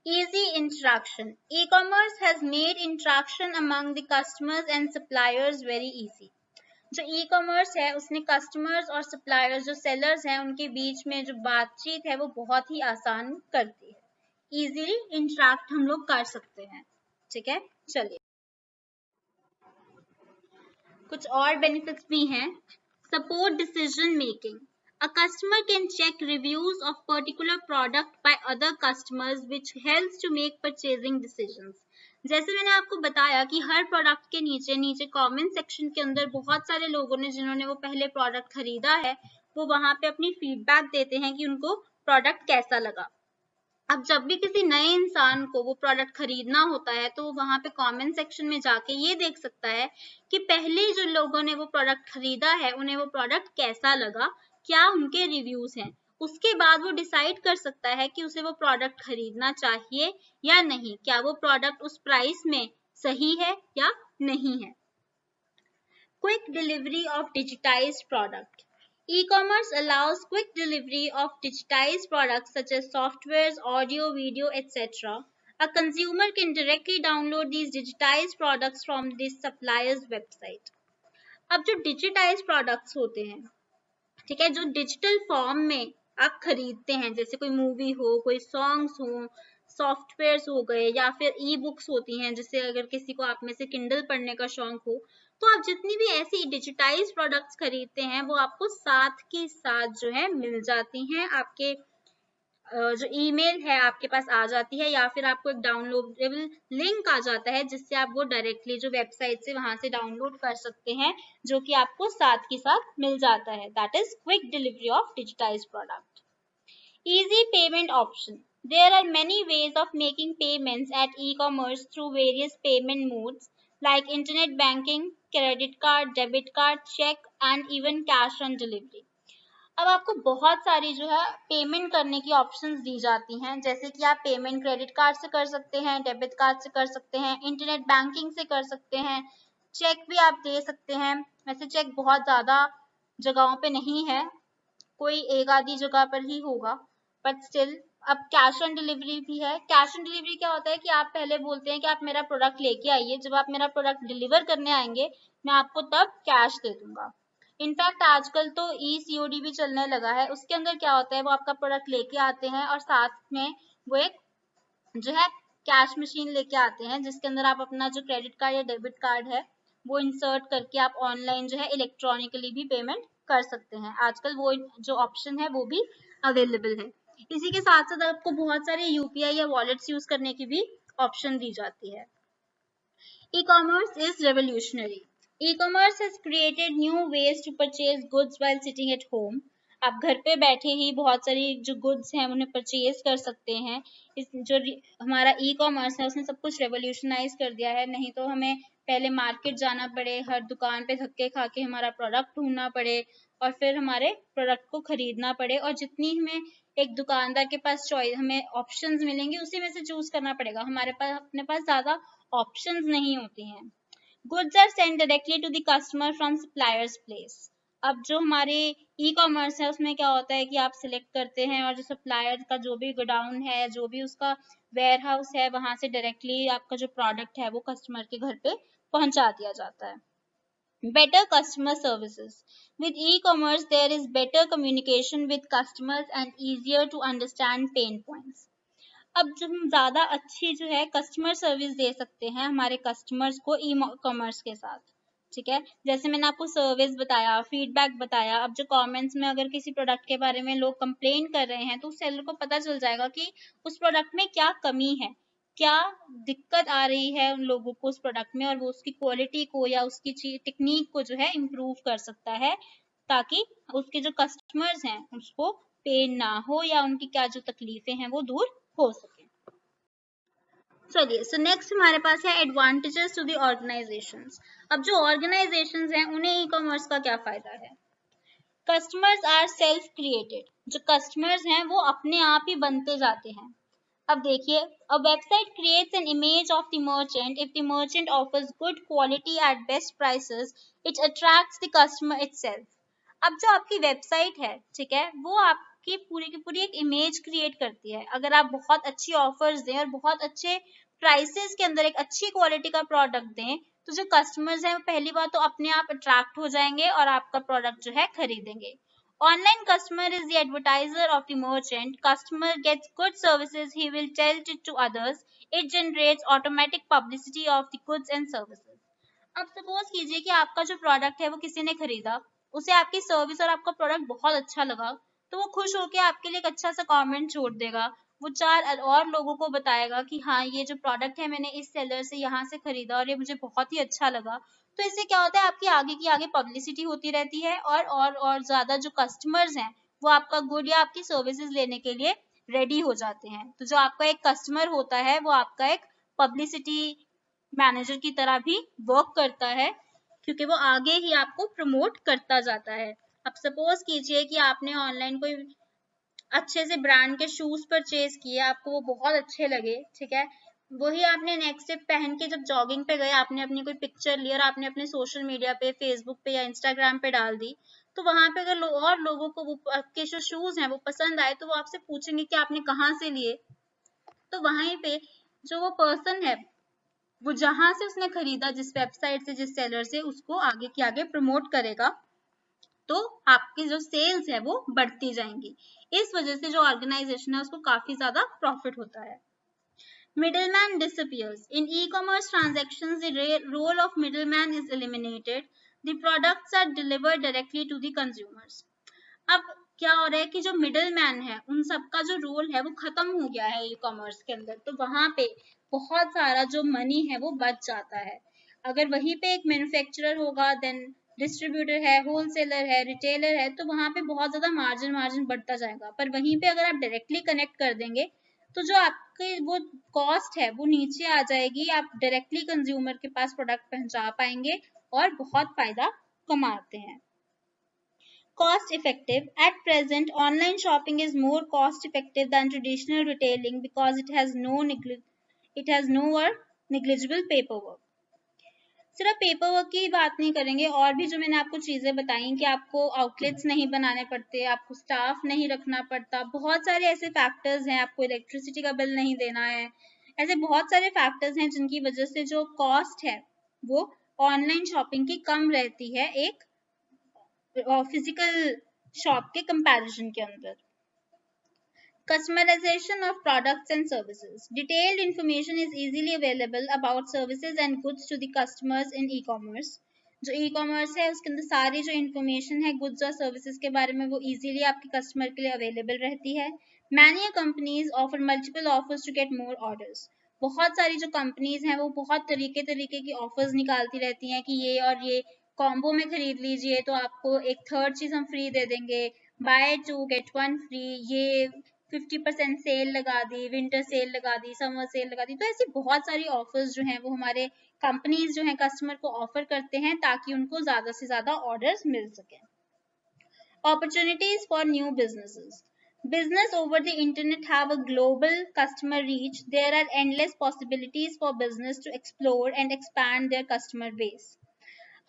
Easy interaction. E-commerce has made interaction among the customers and suppliers very easy. जो e-commerce है उसने customers और suppliers जो sellers हैं उनके बीच में जो बातचीत है वो बहुत ही आसान कर दी है। Easily interact हम लोग कर सकते हैं। ठीक है, चलिए कुछ और बेनिफिट्स भी हैं। Support decision making. A customer can check reviews of particular product by other customers which helps to make purchasing decisions. जैसे मैंने आपको बताया कि हर प्रोडक्ट के नीचे कमेंट सेक्शन के अंदर बहुत सारे लोगों ने, जिन्होंने वो पहले प्रोडक्ट खरीदा है, वो वहां पे अपनी फीडबैक देते हैं कि उनको प्रोडक्ट कैसा लगा। अब जब भी किसी नए इंसान को वो प्रोडक्ट खरीदना होता है तो वो वहां पे कमेंट सेक्शन में जाके ये देख सकता है कि पहले जो लोगों ने वो प्रोडक्ट खरीदा है उन्हें वो प्रोडक्ट कैसा लगा, क्या उनके रिव्यूज हैं। उसके बाद वो डिसाइड कर सकता है कि उसे वो प्रोडक्ट खरीदना चाहिए या नहीं, क्या वो प्रोडक्ट उस प्राइस में सही है या नहीं है। Quick delivery of digitised product. E-commerce allows quick delivery of digitized products such as softwares, audio, video, etc. A consumer can directly download these digitized products from the supplier's website. अब जो digitized products होते हैं, ठीक है, जो digital form में आप खरीदते हैं, जैसे कोई मूवी हो, कोई सॉन्ग्स हो, सॉफ्टवेयर्स हो गए, या फिर ई बुक्स होती हैं, जैसे अगर किसी को आप में से किंडल पढ़ने का शौक हो, तो आप जितनी भी ऐसी डिजिटाइज प्रोडक्ट्स खरीदते हैं वो आपको साथ के साथ जो है मिल जाती हैं, आपके जो ईमेल है आपके पास आ जाती है, या फिर आपको एक डाउनलोडेबल लिंक आ जाता है जिससे आप वो डायरेक्टली जो वेबसाइट से वहां से डाउनलोड कर सकते हैं, जो कि आपको साथ के साथ मिल जाता है। That is quick delivery of digitise product. Easy payment option. There are many ways of making payments at e-commerce through various payment modes like internet banking, credit card, debit card, check, and even cash on delivery. अब आपको बहुत सारी जो है payment करने की options दी जाती हैं, जैसे कि आप पेमेंट क्रेडिट कार्ड से कर सकते हैं, डेबिट कार्ड से कर सकते हैं, इंटरनेट बैंकिंग से कर सकते हैं, चेक भी आप दे सकते हैं। वैसे चेक बहुत ज़्यादा जगहों पे नहीं है, कोई एक आधी जगह पर ही होगा, बट स्टिल। अब कैश ऑन डिलीवरी भी है। कैश ऑन डिलीवरी क्या होता है कि आप पहले बोलते हैं कि आप मेरा प्रोडक्ट लेके आइए, जब आप मेरा प्रोडक्ट डिलीवर करने आएंगे मैं आपको तब कैश दे दूंगा। इनफैक्ट आजकल तो COD भी चलने लगा है। उसके अंदर क्या होता है, वो आपका प्रोडक्ट लेके आते हैं और साथ में वो एक जो है कैश मशीन लेके आते हैं, जिसके अंदर आप अपना जो क्रेडिट कार्ड या डेबिट कार्ड है वो इंसर्ट करके आप ऑनलाइन जो है इलेक्ट्रॉनिकली भी पेमेंट कर सकते हैं। आजकल वो जो ऑप्शन है वो भी अवेलेबल है। इसी के साथ साथ आपको बहुत सारे UPI या वॉलेट्स यूज करने की भी ऑप्शन दी जाती है। E-commerce is revolutionary. E-commerce has created new ways to purchase goods while sitting at home. आप घर पे बैठे ही बहुत सारी जो गुड्स हैं उन्हें परचेज कर सकते हैं। इस जो हमारा E-commerce है उसने सब कुछ रेवोल्यूशनाइज कर दिया है। नहीं तो हमें पहले मार्केट जाना पड़े, हर दुकान पे धक्के खा के हमारा प्रोडक्ट ढूंढना पड़े और फिर हमारे प्रोडक्ट को खरीदना पड़े, और जितनी हमें एक दुकानदार के पास चॉइस, हमें ऑप्शंस मिलेंगे उसी में से चूज करना पड़ेगा। हमारे पास अपने पास ज्यादा ऑप्शंस नहीं होती हैं। Goods are send directly to the customer from suppliers place. अब जो हमारे E-commerce है उसमें क्या होता है कि आप सिलेक्ट करते हैं और जो सप्लायर का जो भी गोडाउन है, जो भी उसका वेयर हाउस है, वहां से डायरेक्टली आपका जो प्रोडक्ट है वो कस्टमर के घर पे पहुंचा दिया जाता है। Better customer services. With e-commerce, there is better communication with customers and easier to understand pain points. अब जब हम ज़्यादा अच्छी जो है कस्टमर सर्विस दे सकते हैं हमारे कस्टमर्स को ई-कॉमर्स के साथ, ठीक है। जैसे मैंने आपको सर्विस बताया, फीडबैक बताया। अब जो कमेंट्स में अगर किसी प्रोडक्ट के बारे में लोग कंप्लेन कर रहे हैं तो उस सेलर को पता चल जाएगा कि उस प्रोडक्ट में क्या कमी है, क्या दिक्कत आ रही है उन लोगों को उस प्रोडक्ट में, और वो उसकी क्वालिटी को या उसकी टेक्निक को जो है इम्प्रूव कर सकता है, ताकि उसके जो कस्टमर्स हैं उसको पेन ना हो या उनकी क्या जो तकलीफें हैं वो दूर हो सके। चलिए, सो नेक्स्ट हमारे पास है एडवांटेजेस टू द ऑर्गेनाइजेशंस। अब जो ऑर्गेनाइजेशंस हैं उन्हें ई-कॉमर्स का क्या फायदा है। Customers are self created. जो कस्टमर्स हैं वो अपने आप ही बनते जाते हैं। अब देखिए, a website creates an image of the merchant. If the merchant offers good quality at best prices, it attracts the customer itself. अब जो आपकी वेबसाइट है, ठीक है, वो आपकी पूरी की पूरी एक इमेज क्रिएट करती है। अगर आप बहुत अच्छी ऑफर्स दें और बहुत अच्छे प्राइसेस के अंदर एक अच्छी क्वालिटी का प्रोडक्ट दें, तो जो कस्टमर्स हैं वो पहली बात तो अपने आप अट्रैक्ट हो जाएंगे और आपका प्रोडक्ट जो है खरीदेंगे। Online customer is the advertiser of the merchant. Customer gets good services, he will tell it to others. It generates automatic publicity of the goods and services. अब सपोज कीजिए कि आपका जो प्रोडक्ट है वो किसी ने खरीदा, उसे आपकी सर्विस और आपका प्रोडक्ट बहुत अच्छा लगा, तो वो खुश होकर आपके लिए एक अच्छा सा कमेंट छोड़ देगा वो 4 और लोगों को बताएगा कि हाँ ये जो प्रोडक्ट है मैंने इस सेलर से यहाँ से खरीदा और ये मुझे बहुत ही अच्छा लगा। तो इससे क्या होता है, आपकी आगे की आगे पब्लिसिटी होती रहती है और ज़्यादा जो कस्टमर्स हैं वो आपका गुड या आपकी सर्विसेज लेने के लिए रेडी हो जाते हैं। तो जो आपका एक कस्टमर होता है वो आपका एक पब्लिसिटी मैनेजर की तरह भी वर्क करता है, क्योंकि वो आगे ही आपको प्रमोट करता जाता है। अब सपोज कीजिए कि आपने ऑनलाइन कोई अच्छे से ब्रांड के शूज परचेज किए, आपको वो बहुत अच्छे लगे, ठीक है, वही आपने नेक्स्ट डे पहन के जब जॉगिंग पे गए, आपने अपनी कोई पिक्चर ली और आपने अपने सोशल मीडिया पे, फेसबुक पे या इंस्टाग्राम पे डाल दी, तो वहां पे अगर और लोगों को वो आपके जो शूज हैं वो पसंद आए तो वो आपसे पूछेंगे कि आपने कहाँ से लिए। तो वहीं पे जो वो पर्सन है वो जहां से उसने खरीदा, जिस वेबसाइट से, जिस सेलर से, उसको आगे के आगे प्रमोट करेगा, तो आपकी जो सेल्स है वो बढ़ती जाएंगी। इस वजह से जो ऑर्गेनाइजेशन है उसको काफी ज्यादा प्रॉफिट होता है। Middleman disappears. In e-commerce transactions, the role of middleman is eliminated. The products are delivered directly to the consumers. अब क्या हो रहा है कि जो मिडल मैन है उन सबका जो रोल है वो खत्म हो गया है ई कॉमर्स के अंदर, तो वहां पे बहुत सारा जो मनी है वो बच जाता है। अगर वहीं पे एक मैन्युफैक्चरर होगा, देन डिस्ट्रीब्यूटर है, होलसेलर है, रिटेलर है, तो वहां पे बहुत ज्यादा मार्जिन बढ़ता जाएगा। पर वहीं पे अगर आप डायरेक्टली कनेक्ट कर देंगे तो जो आपके वो कॉस्ट है वो नीचे आ जाएगी, आप डायरेक्टली कंज्यूमर के पास प्रोडक्ट पहुंचा पाएंगे और बहुत फायदा कमाते हैं। Cost effective. At present, online shopping is more cost effective than traditional retailing because it has no or negligible paperwork. सिर्फ पेपर वर्क की बात नहीं करेंगे, और भी जो मैंने आपको चीजें बताई कि आपको आउटलेट्स नहीं बनाने पड़ते, आपको स्टाफ नहीं रखना पड़ता, बहुत सारे ऐसे फैक्टर्स हैं, आपको इलेक्ट्रिसिटी का बिल नहीं देना है, ऐसे बहुत सारे फैक्टर्स हैं जिनकी वजह से जो कॉस्ट है वो ऑनलाइन शॉपिंग की कम रहती है एक फिजिकल शॉप के कंपैरिजन के अंदर। Customization of products and services. Detailed information is easily available about services and goods to the customers in e-commerce. जो e-commerce है उसके अंदर सारी जो information है goods और services के बारे में वो easily आपके customer के लिए available रहती है। Many companies offer multiple offers to get more orders. बहुत सारी जो companies हैं वो बहुत तरीके की offers निकालती रहती हैं कि ये और ये कॉम्बो में खरीद लीजिए तो आपको एक थर्ड चीज हम फ्री दे देंगे, बाय 2 get 1 फ्री, ये 50% सेल लगा दी, विंटर सेल लगा दी, समर सेल लगा दी। तो ऐसी बहुत सारी ऑफर्स जो हैं वो हमारे कंपनीज जो हैं कस्टमर को ऑफर करते हैं ताकि उनको ज्यादा से ज्यादा ऑर्डर्स मिल सके। Opportunities for new businesses. Business over the internet have a global customer reach. There are endless possibilities for business to explore and expand their customer base.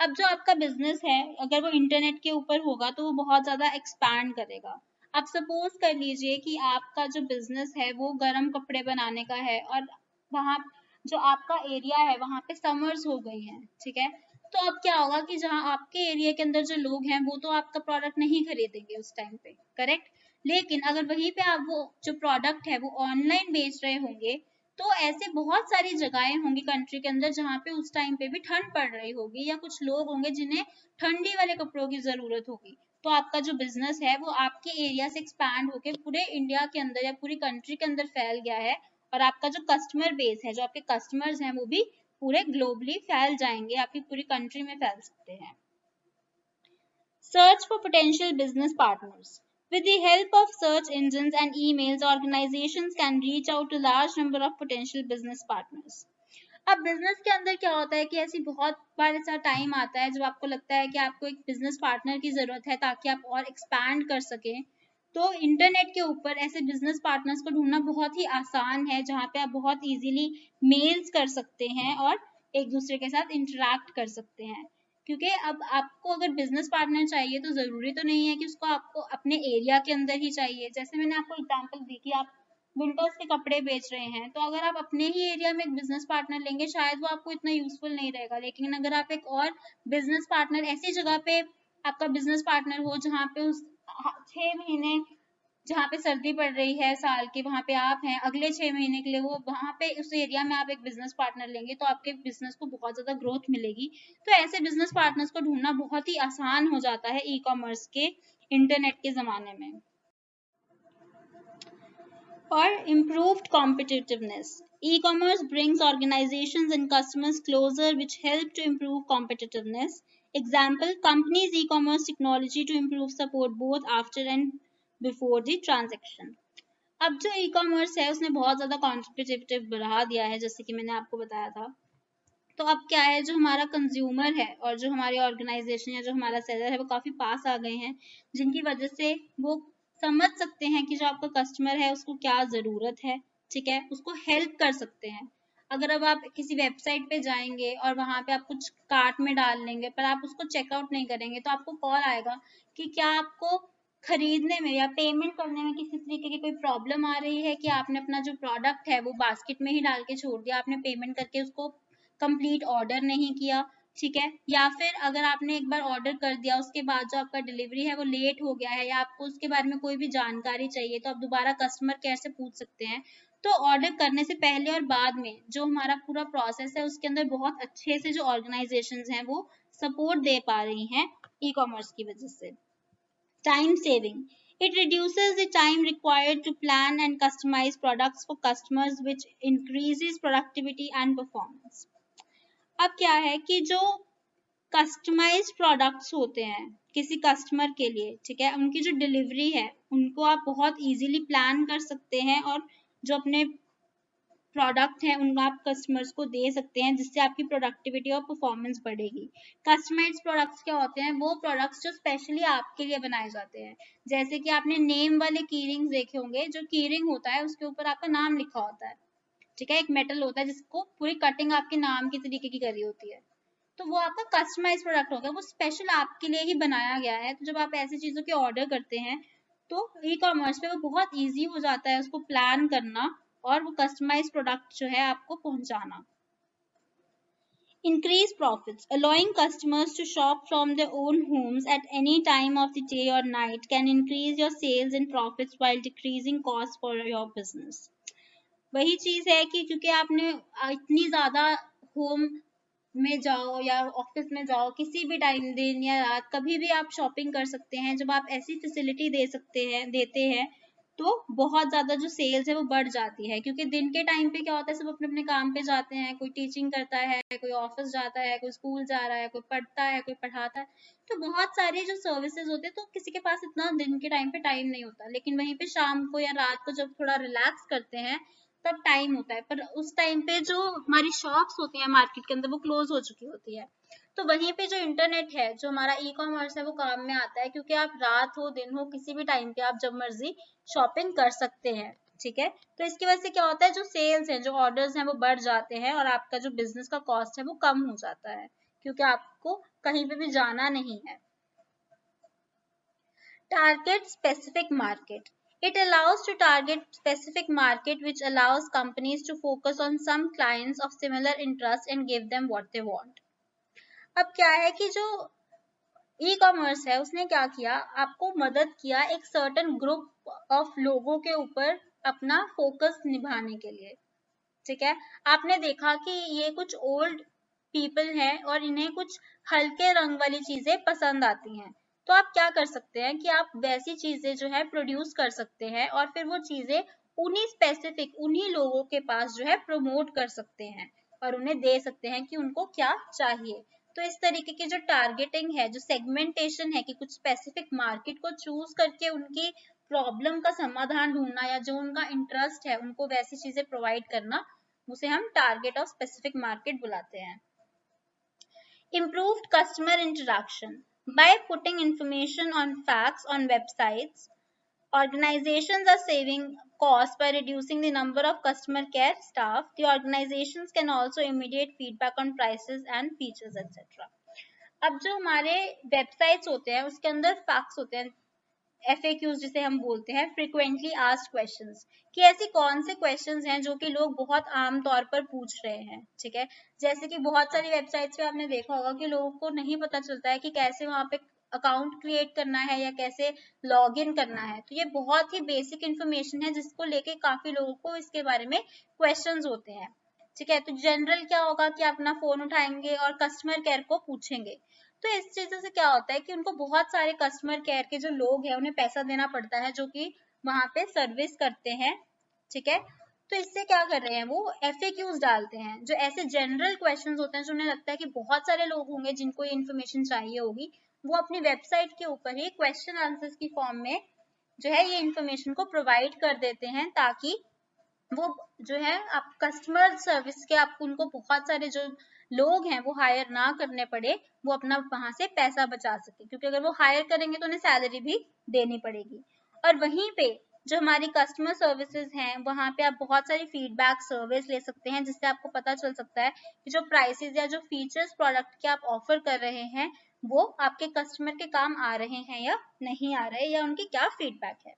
अब जो आपका बिजनेस है अगर वो इंटरनेट के ऊपर होगा तो वो बहुत ज्यादा एक्सपैंड करेगा। आप सपोज कर लीजिए कि आपका जो बिजनेस है वो गर्म कपड़े बनाने का है और वहाँ जो आपका एरिया है वहाँ पे समर्स हो गई हैं, ठीक है, तो अब क्या होगा कि जहाँ आपके एरिया के अंदर जो लोग हैं वो तो आपका प्रोडक्ट नहीं खरीदेंगे उस टाइम पे, करेक्ट। लेकिन अगर वहीं पे आप वो जो प्रोडक्ट है वो ऑनलाइन बेच रहे होंगे तो ऐसे बहुत सारी जगहें होंगी कंट्री के अंदर जहाँ पे उस टाइम पे भी ठंड पड़ रही होगी या कुछ लोग होंगे जिन्हें ठंडी वाले कपड़ों की जरूरत होगी, तो आपका जो बिजनेस है वो आपके एरिया से एक्सपैंड होके पूरे इंडिया के अंदर या पूरी कंट्री के अंदर फैल गया है और आपका जो कस्टमर बेस है, जो आपके कस्टमर्स हैं वो भी पूरे ग्लोबली फैल जाएंगे, आपकी पूरी कंट्री में फैल सकते हैं। Search for potential business partners. With the help of search engines and emails, organizations can reach out to large number of potential business partners. अब बिजनेस के अंदर क्या होता है कि ऐसी बहुत बार ऐसा टाइम आता है जब आपको लगता है कि आपको एक बिजनेस पार्टनर की जरूरत है ताकि आप और एक्सपैंड कर सकें, तो इंटरनेट के ऊपर ऐसे बिजनेस पार्टनर्स को ढूंढना बहुत ही आसान है जहाँ पे आप बहुत इजीली मेल्स कर सकते हैं और एक दूसरे के साथ इंटरेक्ट कर सकते हैं। क्योंकि अब आपको अगर बिजनेस पार्टनर चाहिए तो जरूरी तो नहीं है कि उसको आपको अपने एरिया के अंदर ही चाहिए। जैसे मैंने आपको एग्जांपल दी कि आप विंटर्स के कपड़े बेच रहे हैं तो अगर आप अपने ही एरिया में एक बिजनेस पार्टनर लेंगे शायद वो आपको इतना यूजफुल नहीं रहेगा, लेकिन अगर आप एक और बिजनेस पार्टनर ऐसी जगह पे आपका बिजनेस पार्टनर हो जहाँ पे उस 6 महीने जहाँ पे सर्दी पड़ रही है साल के वहां पे आप हैं, अगले 6 महीने के लिए वो वहां पे उस एरिया में आप एक बिजनेस पार्टनर लेंगे तो आपके बिजनेस को बहुत ज्यादा ग्रोथ मिलेगी। तो ऐसे बिजनेस पार्टनर्स को ढूंढना बहुत ही आसान हो जाता है ई कॉमर्स के इंटरनेट के जमाने में। और improved competitiveness. E-commerce brings organizations and customers closer, which help to improve competitiveness. Example, companies e-commerce technology to improve support both after and before the transaction. अब जो e-commerce है उसने बहुत ज़्यादा कॉम्पिटिटिव बढ़ा दिया है, जैसे कि मैंने आपको बताया था। तो अब क्या है, जो हमारा कंज्यूमर है और जो हमारी ऑर्गेनाइजेशन या जो हमारा सेलर है वो काफ़ी पास आ गए हैं, जिनकी वजह से वो समझ सकते हैं कि जो आपका कस्टमर है उसको क्या ज़रूरत है, ठीक है, उसको हेल्प कर सकते हैं। अगर अब आप किसी वेबसाइट पे जाएंगे और वहाँ पे आप कुछ कार्ट में डाल लेंगे पर आप उसको चेकआउट नहीं करेंगे तो आपको कॉल आएगा कि क्या आपको खरीदने में या पेमेंट करने में किसी तरीके की कोई प्रॉब्लम आ रही है, कि आपने अपना जो प्रोडक्ट है वो बास्केट में ही डाल के छोड़ दिया, आपने पेमेंट करके उसको कंप्लीट ऑर्डर नहीं किया, ठीक है, या फिर अगर आपने एक बार ऑर्डर कर दिया उसके बाद जो आपका डिलीवरी है वो लेट हो गया है या आपको उसके बारे में कोई भी जानकारी चाहिए तो आप दोबारा कस्टमर केयर से पूछ सकते हैं। तो ऑर्डर करने से पहले और बाद में जो हमारा पूरा प्रोसेस है उसके अंदर बहुत अच्छे से जो ऑर्गेनाइजेशंस हैं वो सपोर्ट दे पा रही हैं ई कॉमर्स की वजह से। Time saving, it reduces the time required to plan and customize products for customers, which increases productivity and performance. अब क्या है कि जो कस्टमाइज्ड प्रोडक्ट्स होते हैं किसी कस्टमर के लिए, ठीक है, उनकी जो डिलीवरी है उनको आप बहुत इजीली प्लान कर सकते हैं और जो अपने प्रोडक्ट है उनको आप कस्टमर्स को दे सकते हैं, जिससे आपकी प्रोडक्टिविटी और परफॉर्मेंस बढ़ेगी। कस्टमाइज्ड प्रोडक्ट्स क्या होते हैं, वो प्रोडक्ट्स जो स्पेशली आपके लिए बनाए जाते हैं, जैसे कि आपने नेम वाले की रिंग्स देखे होंगे, जो की रिंग होता है उसके ऊपर आपका नाम लिखा होता है, ठीक है, एक मेटल होता है जिसको पूरी कटिंग आपके नाम की तरीके की करी होती है, तो वो आपका कस्टमाइज प्रोडक्ट होगा, वो स्पेशल आपके लिए ही बनाया गया है। तो जब आप ऐसी चीज़ों के ऑर्डर करते हैं तो ई कॉमर्स पे वो बहुत ईजी हो जाता है उसको प्लान करना और वो कस्टमाइज प्रोडक्ट जो है आपको पहुंचाना। Increase profits. Allowing customers to shop from their own homes at any time of the day or night can increase your sales and profits while decreasing costs for your business. वही चीज़ है कि क्योंकि आपने इतनी ज़्यादा होम में जाओ या ऑफिस में जाओ, किसी भी टाइम दिन या रात कभी भी आप शॉपिंग कर सकते हैं, जब आप ऐसी फैसिलिटी देते हैं तो बहुत ज़्यादा जो सेल्स है वो बढ़ जाती है, क्योंकि दिन के टाइम पे क्या होता है सब अपने अपने काम पे जाते हैं, कोई टीचिंग करता है, कोई ऑफिस जाता है, कोई स्कूल जा रहा है, कोई पढ़ता है, कोई पढ़ाता है, तो बहुत सारे जो सर्विसेज होते हैं तो किसी के पास इतना दिन के टाइम पे टाइम नहीं होता, लेकिन वहीं पे शाम को या रात को जब थोड़ा रिलैक्स करते हैं तब टाइम होता है, पर उस टाइम पे जो हमारी शॉप्स होती हैं मार्केट के अंदर वो क्लोज हो चुकी होती है। तो वहीं पे जो इंटरनेट है, जो हमारा ई कॉमर्स है, वो काम में आता है, क्योंकि आप रात हो दिन हो किसी भी टाइम पे आप जब मर्जी शॉपिंग कर सकते हैं, ठीक है। तो इसकी वजह से क्या होता है, जो सेल्स है, जो ऑर्डर्स हैं वो बढ़ जाते हैं और आपका जो बिजनेस का कॉस्ट है वो कम हो जाता है, क्योंकि आपको कहीं पे भी जाना नहीं है। Target specific market. It allows to target specific market, which allows companies to focus on some clients of similar interest and give them what they want. अब क्या है कि जो ई कॉमर्स है उसने क्या किया, आपको मदद किया एक सर्टेन ग्रुप ऑफ लोगों के ऊपर अपना फोकस निभाने के लिए, ठीक है। आपने देखा कि ये कुछ ओल्ड पीपल हैं और इन्हें कुछ हल्के रंग वाली चीजें पसंद आती हैं, तो आप क्या कर सकते हैं कि आप वैसी चीजें जो है प्रोड्यूस कर सकते हैं और फिर वो चीजें उन्हीं स्पेसिफिक उन्हीं लोगों के पास जो है प्रमोट कर सकते हैं और उन्हें दे सकते हैं कि उनको क्या चाहिए। तो इस तरीके की जो टारगेटिंग है, जो सेगमेंटेशन है, कि कुछ स्पेसिफिक मार्केट को चूज करके उनकी प्रॉब्लम का समाधान ढूंढना या जो उनका इंटरेस्ट है उनको वैसी चीजें प्रोवाइड करना, उसे हम टारगेट ऑफ स्पेसिफिक मार्केट बुलाते हैं। Improved customer interaction. By putting information on facts on websites, organizations are saving costs by reducing the number of customer care staff. The organizations can also immediate feedback on prices and features, etc. अब जो हमारे websites होते हैं उसके अंदर facts होते हैं, FAQs जिसे हम बोलते हैं, फ्रिक्वेंटली आस्क्ड क्वेश्चंस, कि ऐसी कौन से क्वेश्चंस हैं जो कि लोग बहुत आम तौर पर पूछ रहे हैं, ठीक है। जैसे कि बहुत सारी वेबसाइट्स पे आपने देखा होगा कि लोगों को नहीं पता चलता है कि कैसे वहाँ पे अकाउंट क्रिएट करना है या कैसे लॉग इन करना है, तो ये बहुत ही बेसिक इन्फॉर्मेशन है जिसको लेके काफी लोगों को इसके बारे में क्वेश्चंस होते हैं, ठीक है। तो जनरल क्या होगा कि अपना फोन उठाएंगे और कस्टमर केयर को पूछेंगे, तो इस चीज़ों से क्या होता है कि उनको बहुत सारे कस्टमर केयर के जो लोग हैं उन्हें पैसा देना पड़ता है जो कि वहाँ पे सर्विस करते हैं ठीक है। तो इससे क्या कर रहे हैं, वो FAQs डालते हैं, जो ऐसे जनरल क्वेश्चंस होते हैं जो उन्हें लगता है कि बहुत सारे लोग होंगे जिनको ये इन्फॉर्मेशन चाहिए होगी, वो अपनी वेबसाइट के ऊपर ही क्वेश्चन आंसर्स की फॉर्म में जो है ये इन्फॉर्मेशन को प्रोवाइड कर देते हैं, ताकि वो जो है आप कस्टमर सर्विस के आप उनको बहुत सारे जो लोग हैं वो हायर ना करने पड़े, वो अपना वहां से पैसा बचा सके, क्योंकि अगर वो हायर करेंगे तो उन्हें सैलरी भी देनी पड़ेगी। और वहीं पे जो हमारी कस्टमर सर्विसेज हैं वहां पे आप बहुत सारी फीडबैक सर्विस ले सकते हैं, जिससे आपको पता चल सकता है कि जो प्राइसेस या जो फीचर्स प्रोडक्ट के आप ऑफर कर रहे हैं वो आपके कस्टमर के काम आ रहे हैं या नहीं आ रहे, या उनकी क्या फीडबैक है।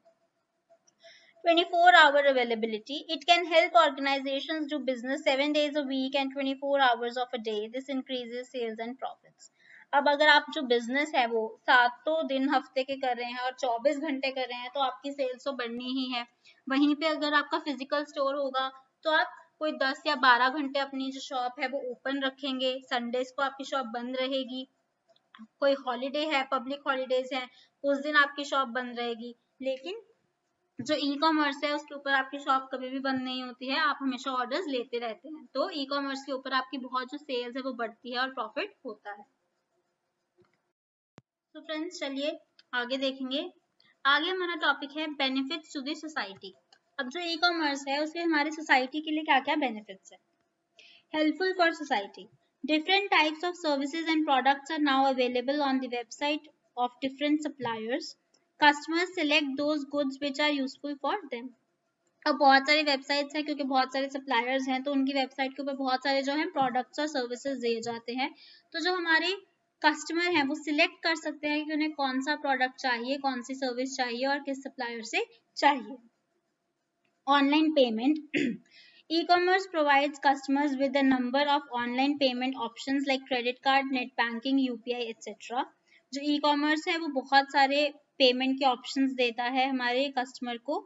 24-hour availability. It can help organizations do business 7 days a week and 24 hours of a day. This increases sales and profits. अब अगर आप जो बिजनेस है वो 7 दिन हफ्ते के कर रहे हैं और 24 घंटे कर रहे हैं तो आपकी सेल्स तो बढ़नी ही है। वहीं पे अगर आपका फिजिकल स्टोर होगा तो आप कोई 10 या 12 घंटे अपनी जो शॉप है वो ओपन रखेंगे, संडेज को आपकी शॉप बंद रहेगी, कोई हॉलीडे है, पब्लिक हॉलीडेज है, उस दिन आपकी शॉप बंद रहेगी। लेकिन जो ई कॉमर्स है उसके ऊपर आपकी शॉप कभी भी बंद नहीं होती है, आप हमेशा ऑर्डर्स लेते रहते हैं, तो ई कॉमर्स के ऊपर आपकी बहुत जो सेल्स है वो बढ़ती है और प्रॉफिट होता है। तो फ्रेंड्स चलिए आगे देखेंगे। आगे हमारा टॉपिक है बेनिफिट्स टू द सोसाइटी। अब जो ई कॉमर्स है उसके हमारी सोसाइटी के लिए क्या क्या बेनिफिट्स है। Helpful for society, different types of services and products are now available on the website of different suppliers. Customers select those goods which are useful for them. अब बहुत सारी वेबसाइट्स हैं क्योंकि बहुत सारे सप्लायर्स हैं, तो उनकी वेबसाइट के ऊपर बहुत सारे जो है प्रोडक्ट्स और सर्विसेज दिए जाते हैं। तो जो हमारे कस्टमर हैं वो सिलेक्ट कर सकते हैं कि उन्हें कौन सा प्रोडक्ट चाहिए, कौन सी सर्विस चाहिए और किस सप्लायर से चाहिए। Online payment, e-commerce provides customers with a number of online payment options like credit card, net banking, UPI, etc. जो e-commerce है वो बहुत सारे पेमेंट के ऑप्शंस देता है हमारे कस्टमर को,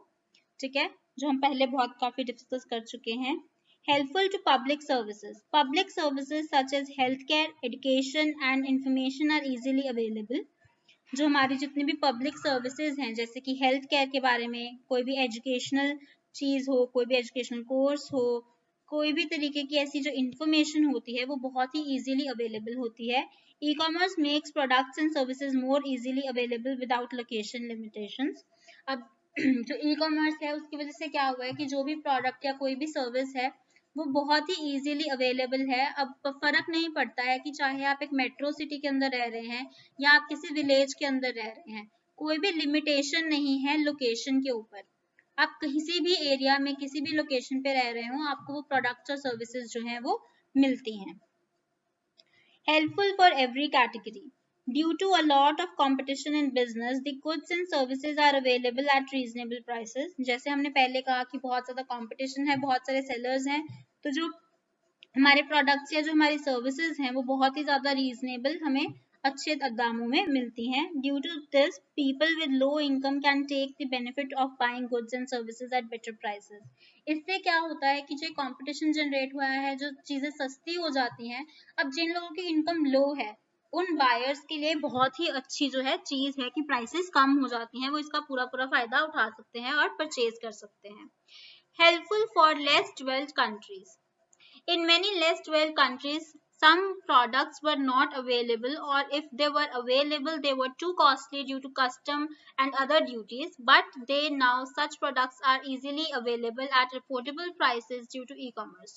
ठीक है, जो हम पहले बहुत काफी डिस्कस कर चुके हैं। Helpful to public services, public services such as health care, education and information are easily available. जो हमारी जितनी भी पब्लिक सर्विसेज हैं जैसे कि हेल्थ केयर के बारे में, कोई भी एजुकेशनल चीज हो, कोई भी एजुकेशनल कोर्स हो, कोई भी तरीके की ऐसी जो इंफॉर्मेशन होती है वो बहुत ही इजीली अवेलेबल होती है। E commerce makes products and services more easily available without location limitations. अब जो ई कॉमर्स है उसकी वजह से क्या हुआ है कि जो भी प्रोडक्ट या कोई भी सर्विस है वो बहुत ही इजीली अवेलेबल है। अब फर्क नहीं पड़ता है कि चाहे आप एक मेट्रो सिटी के अंदर रह रहे हैं या आप किसी विलेज के अंदर रह रहे हैं, कोई भी लिमिटेशन नहीं है लोकेशन के ऊपर। आप किसी भी एरिया में किसी भी लोकेशन पे रह रहे हो, आपको वो प्रोडक्ट्स और सर्विसेज जो हैं वो मिलती हैं। Helpful for every category. Due to a lot of competition in business, the goods and services are available at reasonable prices. जैसे हमने पहले कहा कि बहुत ज़्यादा competition है, बहुत सारे sellers हैं, तो जो हमारे प्रोडक्ट्स या जो हमारी सर्विसेज हैं वो बहुत ही ज़्यादा रीजनेबल हमें अच्छे दामों में मिलती हैं। Due to this people with low income can take the benefit of buying goods and services at better prices. इससे क्या होता है कि जो कंपटीशन जनरेट हुआ है, जो चीज़ें सस्ती हो जाती हैं, अब जिन लोगों की इनकम लो है उन बायर्स के लिए बहुत ही अच्छी जो है चीज़ है कि प्राइसेस कम हो जाती हैं, वो इसका पूरा पूरा फायदा उठा सकते हैं और परचेज कर सकते हैं। Helpful for less developed countries, in many less developed countries, some products were not available, or if they were available, they were too costly due to custom and other duties. But they now such products are easily available at affordable prices due to e-commerce.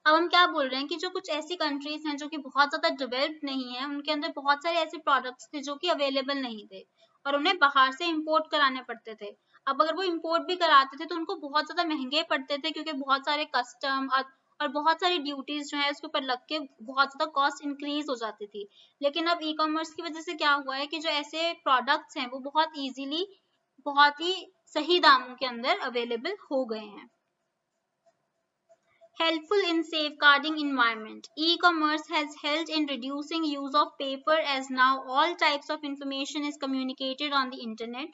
अब हम क्या बोल रहे हैं कि जो कुछ ऐसी कंट्रीज हैं जो कि बहुत ज़्यादा डेवलप्ड नहीं है, उनके अंदर बहुत सारे ऐसे प्रोडक्ट्स थे जो कि अवेलेबल नहीं थे और उन्हें बाहर से इंपोर्ट कराने पड़ते थे। अब अगर वो इंपोर्ट भी कराते थे तो उनको बहुत ज़्यादा महंगे पड़ते थे, क्योंकि बहुत सारे कस्टम और बहुत सारी ड्यूटीज जो है उसके ऊपर लग के बहुत ज़्यादा कॉस्ट इंक्रीज हो जाती थी। लेकिन अब ई कॉमर्स की वजह से क्या हुआ है कि जो ऐसे प्रोडक्ट्स हैं वो बहुत ईजीली, बहुत ही सही दामों के अंदर अवेलेबल हो गए हैं। Helpful in safeguarding environment. E-commerce has helped in reducing use of paper, as now all types of information is communicated on the internet.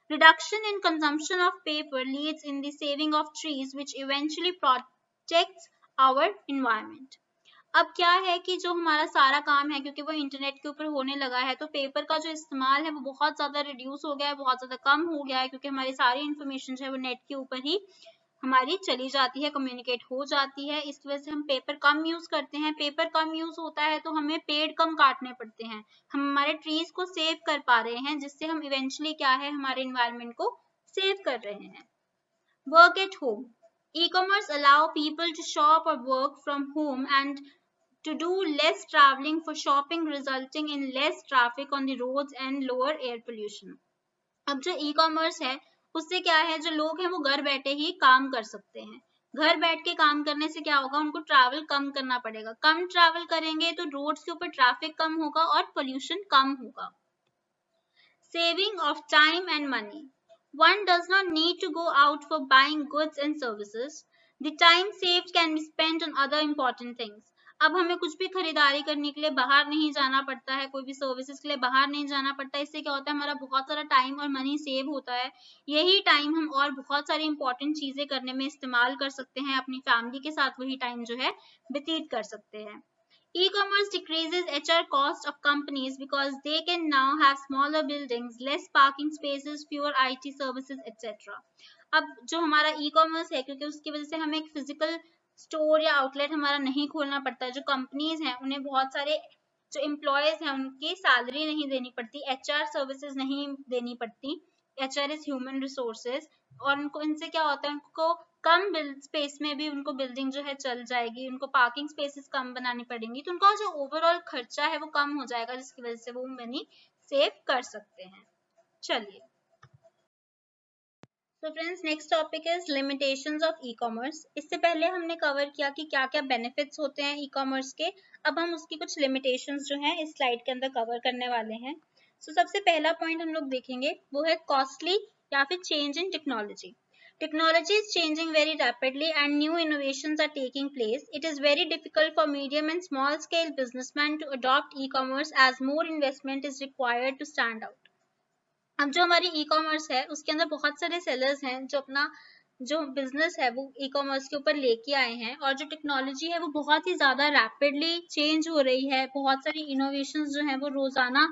Reduction in consumption of paper leads in the saving of trees, which eventually protects our environment. अब क्या है कि जो हमारा सारा काम है, क्योंकि वो इंटरनेट के ऊपर होने लगा है, तो पेपर का जो इस्तेमाल है वो बहुत ज़्यादा रिड्यूस हो गया है, बहुत ज़्यादा कम हो गया है, क्योंकि हमारी सारी इन्फॉर्मेशन जो है वो नेट के ऊपर ही हमारी चली जाती है, कम्युनिकेट हो जाती है। इस वजह से हम पेपर कम यूज करते हैं। पेपर कम यूज होता है तो हमें पेड़ कम काटने पड़ते हैं, हम हमारे ट्रीज को सेव कर पा रहे हैं, जिससे हम इवेंचुअली क्या है, हमारे एनवायरनमेंट को सेव कर रहे हैं। Work at home, e-commerce allow people to shop or work from home and to do less traveling for shopping, resulting in less traffic on the roads and lower air pollution. अब जो e commerce है उससे क्या है, जो लोग हैं वो घर बैठे ही काम कर सकते हैं। घर बैठ के काम करने से क्या होगा, उनको ट्रैवल कम करना पड़ेगा। कम ट्रैवल करेंगे तो रोड्स के ऊपर ट्रैफिक कम होगा और पोल्यूशन कम होगा। Saving of time and money. One does not need to go out for buying goods and services. The time saved can be spent on other important things. अब हमें कुछ भी खरीदारी करने के लिए बाहर नहीं जाना पड़ता है, कोई भी सर्विसेज के लिए बाहर नहीं जाना पड़ता है। इससे क्या होता है, हमारा बहुत सारा टाइम और मनी सेव होता है। यही टाइम हम और बहुत सारी इंपॉर्टेंट चीजें करने में इस्तेमाल कर सकते हैं, अपनी फैमिली के साथ वही टाइम जो है व्यतीत कर सकते हैं। E-commerce decreases HR cost of companies because they can now have smaller buildings, less parking spaces, fewer IT services, etc. अब जो हमारा e-commerce है, क्योंकि उसकी वजह से हमें एक फिजिकल स्टोर या आउटलेट हमारा नहीं खोलना पड़ता। जो कंपनीज हैं उन्हें बहुत सारे जो एम्प्लॉयज हैं उनकी सैलरी नहीं देनी पड़ती, HR सर्विसेज नहीं देनी पड़ती। HR इज ह्यूमन रिसोर्सेज, और उनको इनसे क्या होता है, उनको कम स्पेस में भी उनको बिल्डिंग जो है चल जाएगी, उनको पार्किंग स्पेसेस कम बनानी पड़ेंगी, तो उनका जो ओवरऑल खर्चा है वो कम हो जाएगा, जिसकी वजह से वो मनी सेव कर सकते हैं। चलिए, तो friends next topic is limitations of e commerce. इससे पहले हमने कवर किया कि क्या क्या बेनिफिट्स होते हैं ई कॉमर्स के। अब हम उसकी कुछ लिमिटेशंस जो हैं इस स्लाइड के अंदर कवर करने वाले हैं। सबसे पहला पॉइंट हम लोग देखेंगे वो है कॉस्टली या फिर change in technology. Technology is changing very rapidly and new innovations are taking place. It is very difficult for medium and small scale businessmen to adopt e-commerce as more investment is required to stand out. अब जो हमारी e-commerce है उसके अंदर बहुत सारे sellers हैं जो अपना जो बिजनेस है वो e-commerce के ऊपर लेके आए हैं, और जो टेक्नोलॉजी है वो बहुत ही ज़्यादा रैपिडली चेंज हो रही है। बहुत सारी इनोवेशंस जो हैं वो रोज़ाना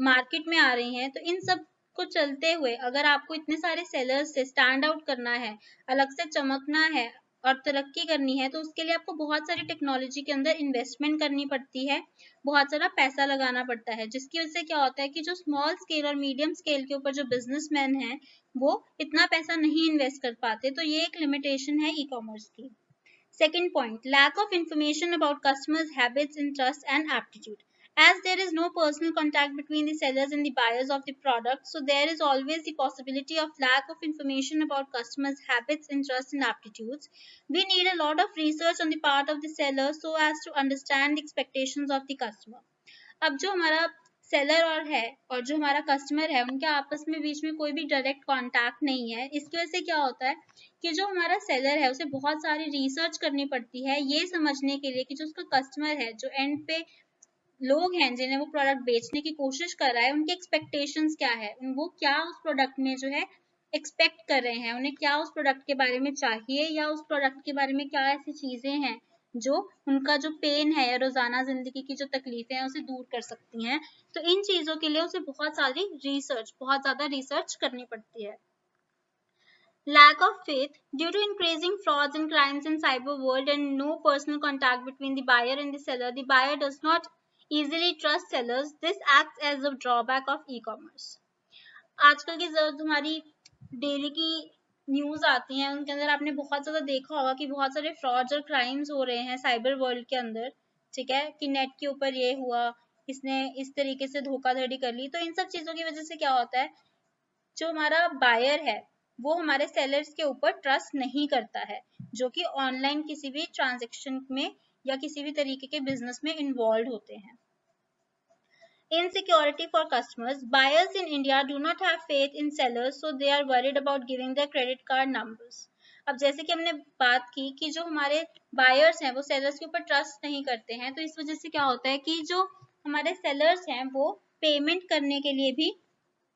मार्केट में आ रही हैं। तो इन सब को चलते हुए अगर आपको इतने सारे सेलर्स से स्टैंड आउट करना है, अलग से चमकना है और तरक्की करनी है, तो उसके लिए आपको बहुत सारी टेक्नोलॉजी के अंदर इन्वेस्टमेंट करनी पड़ती है, बहुत सारा पैसा लगाना पड़ता है, जिसकी वजह से क्या होता है कि जो स्मॉल स्केल और मीडियम स्केल के ऊपर जो बिजनेसमैन हैं वो इतना पैसा नहीं इन्वेस्ट कर पाते। तो ये एक लिमिटेशन है ई कॉमर्स की। Second point, lack of information about customers' habits, interests, and aptitude. As there is no personal contact between the sellers and the buyers of the product, so there is always the possibility of lack of information about customers' habits, interests, and aptitudes. We need a lot of research on the part of the seller so as to understand the expectations of the customer. अब जो हमारा seller और जो हमारा customer है उनके आपस में बीच में कोई भी डायरेक्ट कांटेक्ट नहीं है। इसकी वजह से क्या होता है कि जो हमारा सेलर है उसे बहुत सारी रिसर्च करनी पड़ती है ये समझने के लिए कि जो उसका कस्टमर है, जो एंड पे लोग हैं जिन्हें वो प्रोडक्ट बेचने की कोशिश कर रहा है, उनके एक्सपेक्टेशंस क्या है, वो क्या उस प्रोडक्ट में जो है एक्सपेक्ट कर रहे हैं, उन्हें क्या उस प्रोडक्ट के बारे में चाहिए, या उस प्रोडक्ट के बारे में क्या ऐसी चीजें हैं जो उनका जो पेन है या रोजाना जिंदगी की जो तकलीफें हैं उसे दूर कर सकती हैं। तो इन चीजों के लिए उसे बहुत ज्यादा रिसर्च करनी पड़ती है। Lack of faith. Due to increasing frauds and crimes in cyber world and no personal contact between the buyer and the seller, the buyer does not easily trust sellers. This acts as a drawback of e-commerce. आजकल की जो हमारी daily की news आती हैं उनके अंदर आपने बहुत ज्यादा देखा होगा कि बहुत सारे फ्रॉड्स और क्राइम्स हो रहे हैं साइबर वर्ल्ड के अंदर। ठीक है, कि नेट के ऊपर ये हुआ, इसने इस तरीके से धोखाधड़ी कर ली। तो इन सब चीजों की वजह से क्या होता है, जो हमारा बायर है वो हमारे सेलर्स के ऊपर ट्रस्ट नहीं करता है, जो कि ऑनलाइन किसी भी ट्रांजैक्शन में या किसी भी तरीके के बिजनेस में इन्वॉल्व होते हैं। Insecurity for customers. Buyers in India do not have faith in sellers, so they are worried about giving their credit card numbers. अब जैसे कि हमने बात की कि जो हमारे बायर्स हैं वो सेलर्स के ऊपर ट्रस्ट नहीं करते हैं, तो इस वजह से क्या होता है कि जो हमारे सेलर्स हैं वो पेमेंट करने के लिए भी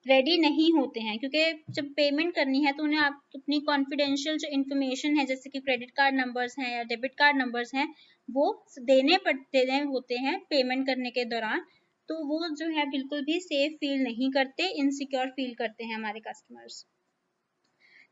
रेडी नहीं होते हैं, क्योंकि जब पेमेंट करनी है तो उन्हें आप अपनी कॉन्फिडेंशियल जो इन्फॉर्मेशन है जैसे कि क्रेडिट कार्ड नंबर्स हैं या डेबिट कार्ड नंबर्स हैं वो देने होते हैं पेमेंट करने के दौरान, तो वो जो है बिल्कुल भी सेफ फील नहीं करते, इनसिक्योर फील करते हैं हमारे customers.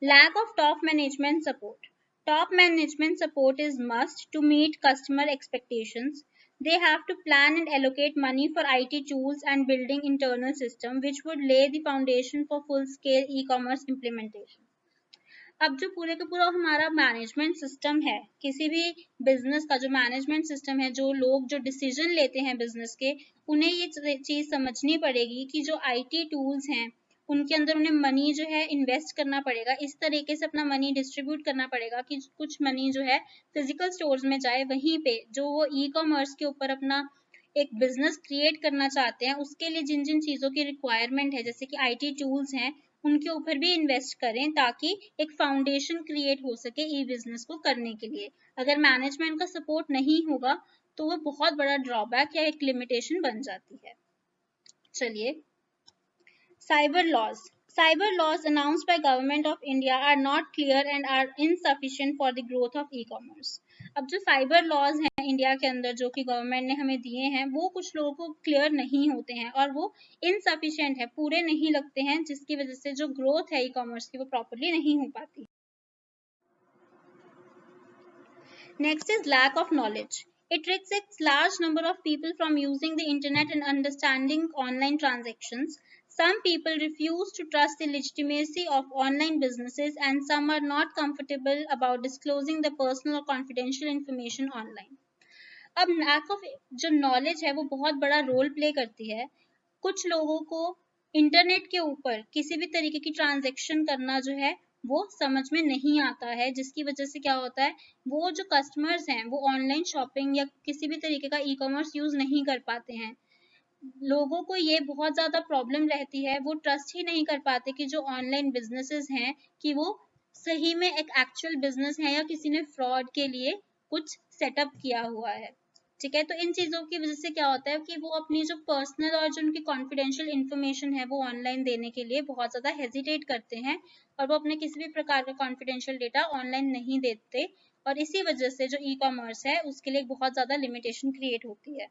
Lack of top management support. Top management support is must to meet customer expectations. They have to plan and allocate money for IT tools and building internal system, which would lay the foundation for full-scale e-commerce implementation. अब जो पूरे का पूरा हमारा management system है, किसी भी business का जो मैनेजमेंट सिस्टम है, जो लोग जो डिसीजन लेते हैं बिजनेस के, उन्हें ये चीज समझनी पड़ेगी कि जो आईटी टूल्स हैं उनके अंदर उन्हें मनी जो है इन्वेस्ट करना पड़ेगा, इस तरीके से अपना मनी डिस्ट्रीब्यूट करना पड़ेगा कि कुछ मनी जो है फिजिकल स्टोर्स में जाए, वहीं पे जो वो ई कॉमर्स के ऊपर अपना एक बिजनेस क्रिएट करना चाहते हैं उसके लिए जिन जिन चीज़ों की रिक्वायरमेंट है जैसे कि आईटी टूल्स हैं उनके ऊपर भी इन्वेस्ट करें ताकि एक फाउंडेशन क्रिएट हो सके ई बिजनेस को करने के लिए। अगर मैनेजमेंट का सपोर्ट नहीं होगा तो वो बहुत बड़ा ड्रॉबैक या एक लिमिटेशन बन जाती है। चलिए, Cyber laws. Cyber laws announced by Government of India are not clear and are insufficient for the growth of e-commerce. अब जो साइबर लॉज हैं इंडिया के अंदर जो कि गवर्नमेंट ने हमें दिए हैं वो कुछ लोगों को क्लियर नहीं होते हैं और वो इनसफिशिएंट है, पूरे नहीं लगते हैं, जिसकी वजह से जो ग्रोथ है ई-कॉमर्स की वो प्रॉपरली नहीं हो पाती। Next is lack of knowledge. It restricts large number of people from using the internet and understanding online transactions. Some people refuse to trust the legitimacy of online businesses and some are not comfortable about disclosing the personal or confidential information online. अब lack of जो knowledge है वो बहुत बड़ा role play करती है। कुछ लोगों को इंटरनेट के ऊपर किसी भी तरीके की ट्रांजैक्शन करना जो है वो समझ में नहीं आता है, जिसकी वजह से क्या होता है वो जो कस्टमर्स हैं वो ऑनलाइन शॉपिंग या किसी भी तरीके का ई कॉमर्स यूज नहीं कर पाते हैं। लोगों को ये बहुत ज़्यादा प्रॉब्लम रहती है, वो ट्रस्ट ही नहीं कर पाते कि जो ऑनलाइन बिजनेसेस हैं कि वो सही में एक एक्चुअल बिजनेस है या किसी ने फ्रॉड के लिए कुछ सेटअप किया हुआ है। ठीक है, तो इन चीज़ों की वजह से क्या होता है कि वो अपनी जो पर्सनल और जो उनकी कॉन्फिडेंशियल इन्फॉर्मेशन है वो ऑनलाइन देने के लिए बहुत ज़्यादा हेजिटेट करते हैं और वो अपने किसी भी प्रकार का कॉन्फिडेंशियल डेटा ऑनलाइन नहीं देते और इसी वजह से जो ई कॉमर्स है उसके लिए बहुत ज़्यादा लिमिटेशन क्रिएट होती है।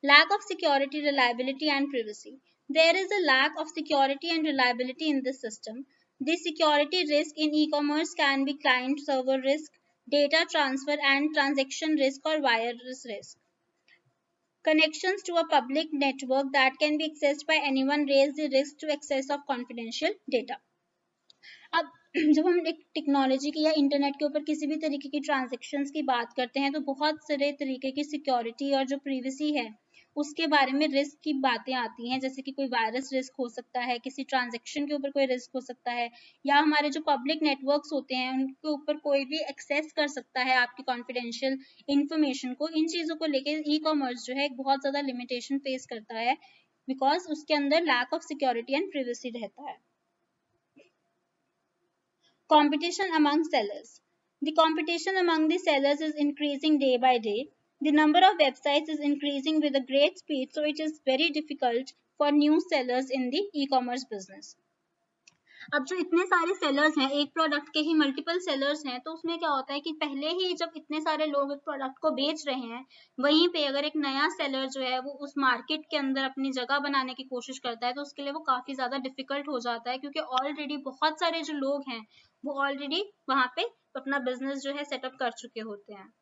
Lack of security, reliability and privacy. There is a lack of security and reliability in this system. The security risk in e-commerce can be client server risk, data transfer and transaction risk or virus risk. Connections to a public network that can be accessed by anyone raise the risk to access of confidential data. अब जब हम technology की या internet के ऊपर किसी भी तरीके की ट्रांजैक्शंस की बात करते हैं तो बहुत सारे तरीके की सिक्योरिटी और जो प्रिवेसी है उसके बारे में रिस्क की बातें आती हैं, जैसे कि कोई वायरस रिस्क हो सकता है, किसी ट्रांजैक्शन के ऊपर कोई रिस्क हो सकता है, या हमारे जो पब्लिक नेटवर्क्स होते हैं उनके ऊपर कोई भी एक्सेस कर सकता है आपकी कॉन्फिडेंशियल इंफॉर्मेशन को। इन चीज़ों को लेकर ई कॉमर्स जो है एक बहुत ज़्यादा लिमिटेशन फेस करता है बिकॉज उसके अंदर lack of security and privacy रहता है। Competition among sellers. The competition among the sellers is increasing day by day. The number of websites is increasing with a great speed, so it is very difficult for new sellers in the e-commerce business. अब जो इतने सारे sellers हैं, एक product के ही multiple sellers हैं, तो उसमें क्या होता है कि पहले ही जब इतने सारे लोग एक प्रोडक्ट को बेच रहे हैं वहीं पे अगर एक नया सेलर जो है वो उस मार्केट के अंदर अपनी जगह बनाने की कोशिश करता है तो उसके लिए वो काफी ज्यादा डिफिकल्ट हो जाता है, क्योंकि ऑलरेडी बहुत सारे जो लोग हैं वो ऑलरेडी वहां पे अपना बिजनेस जो है सेटअप कर चुके होते हैं।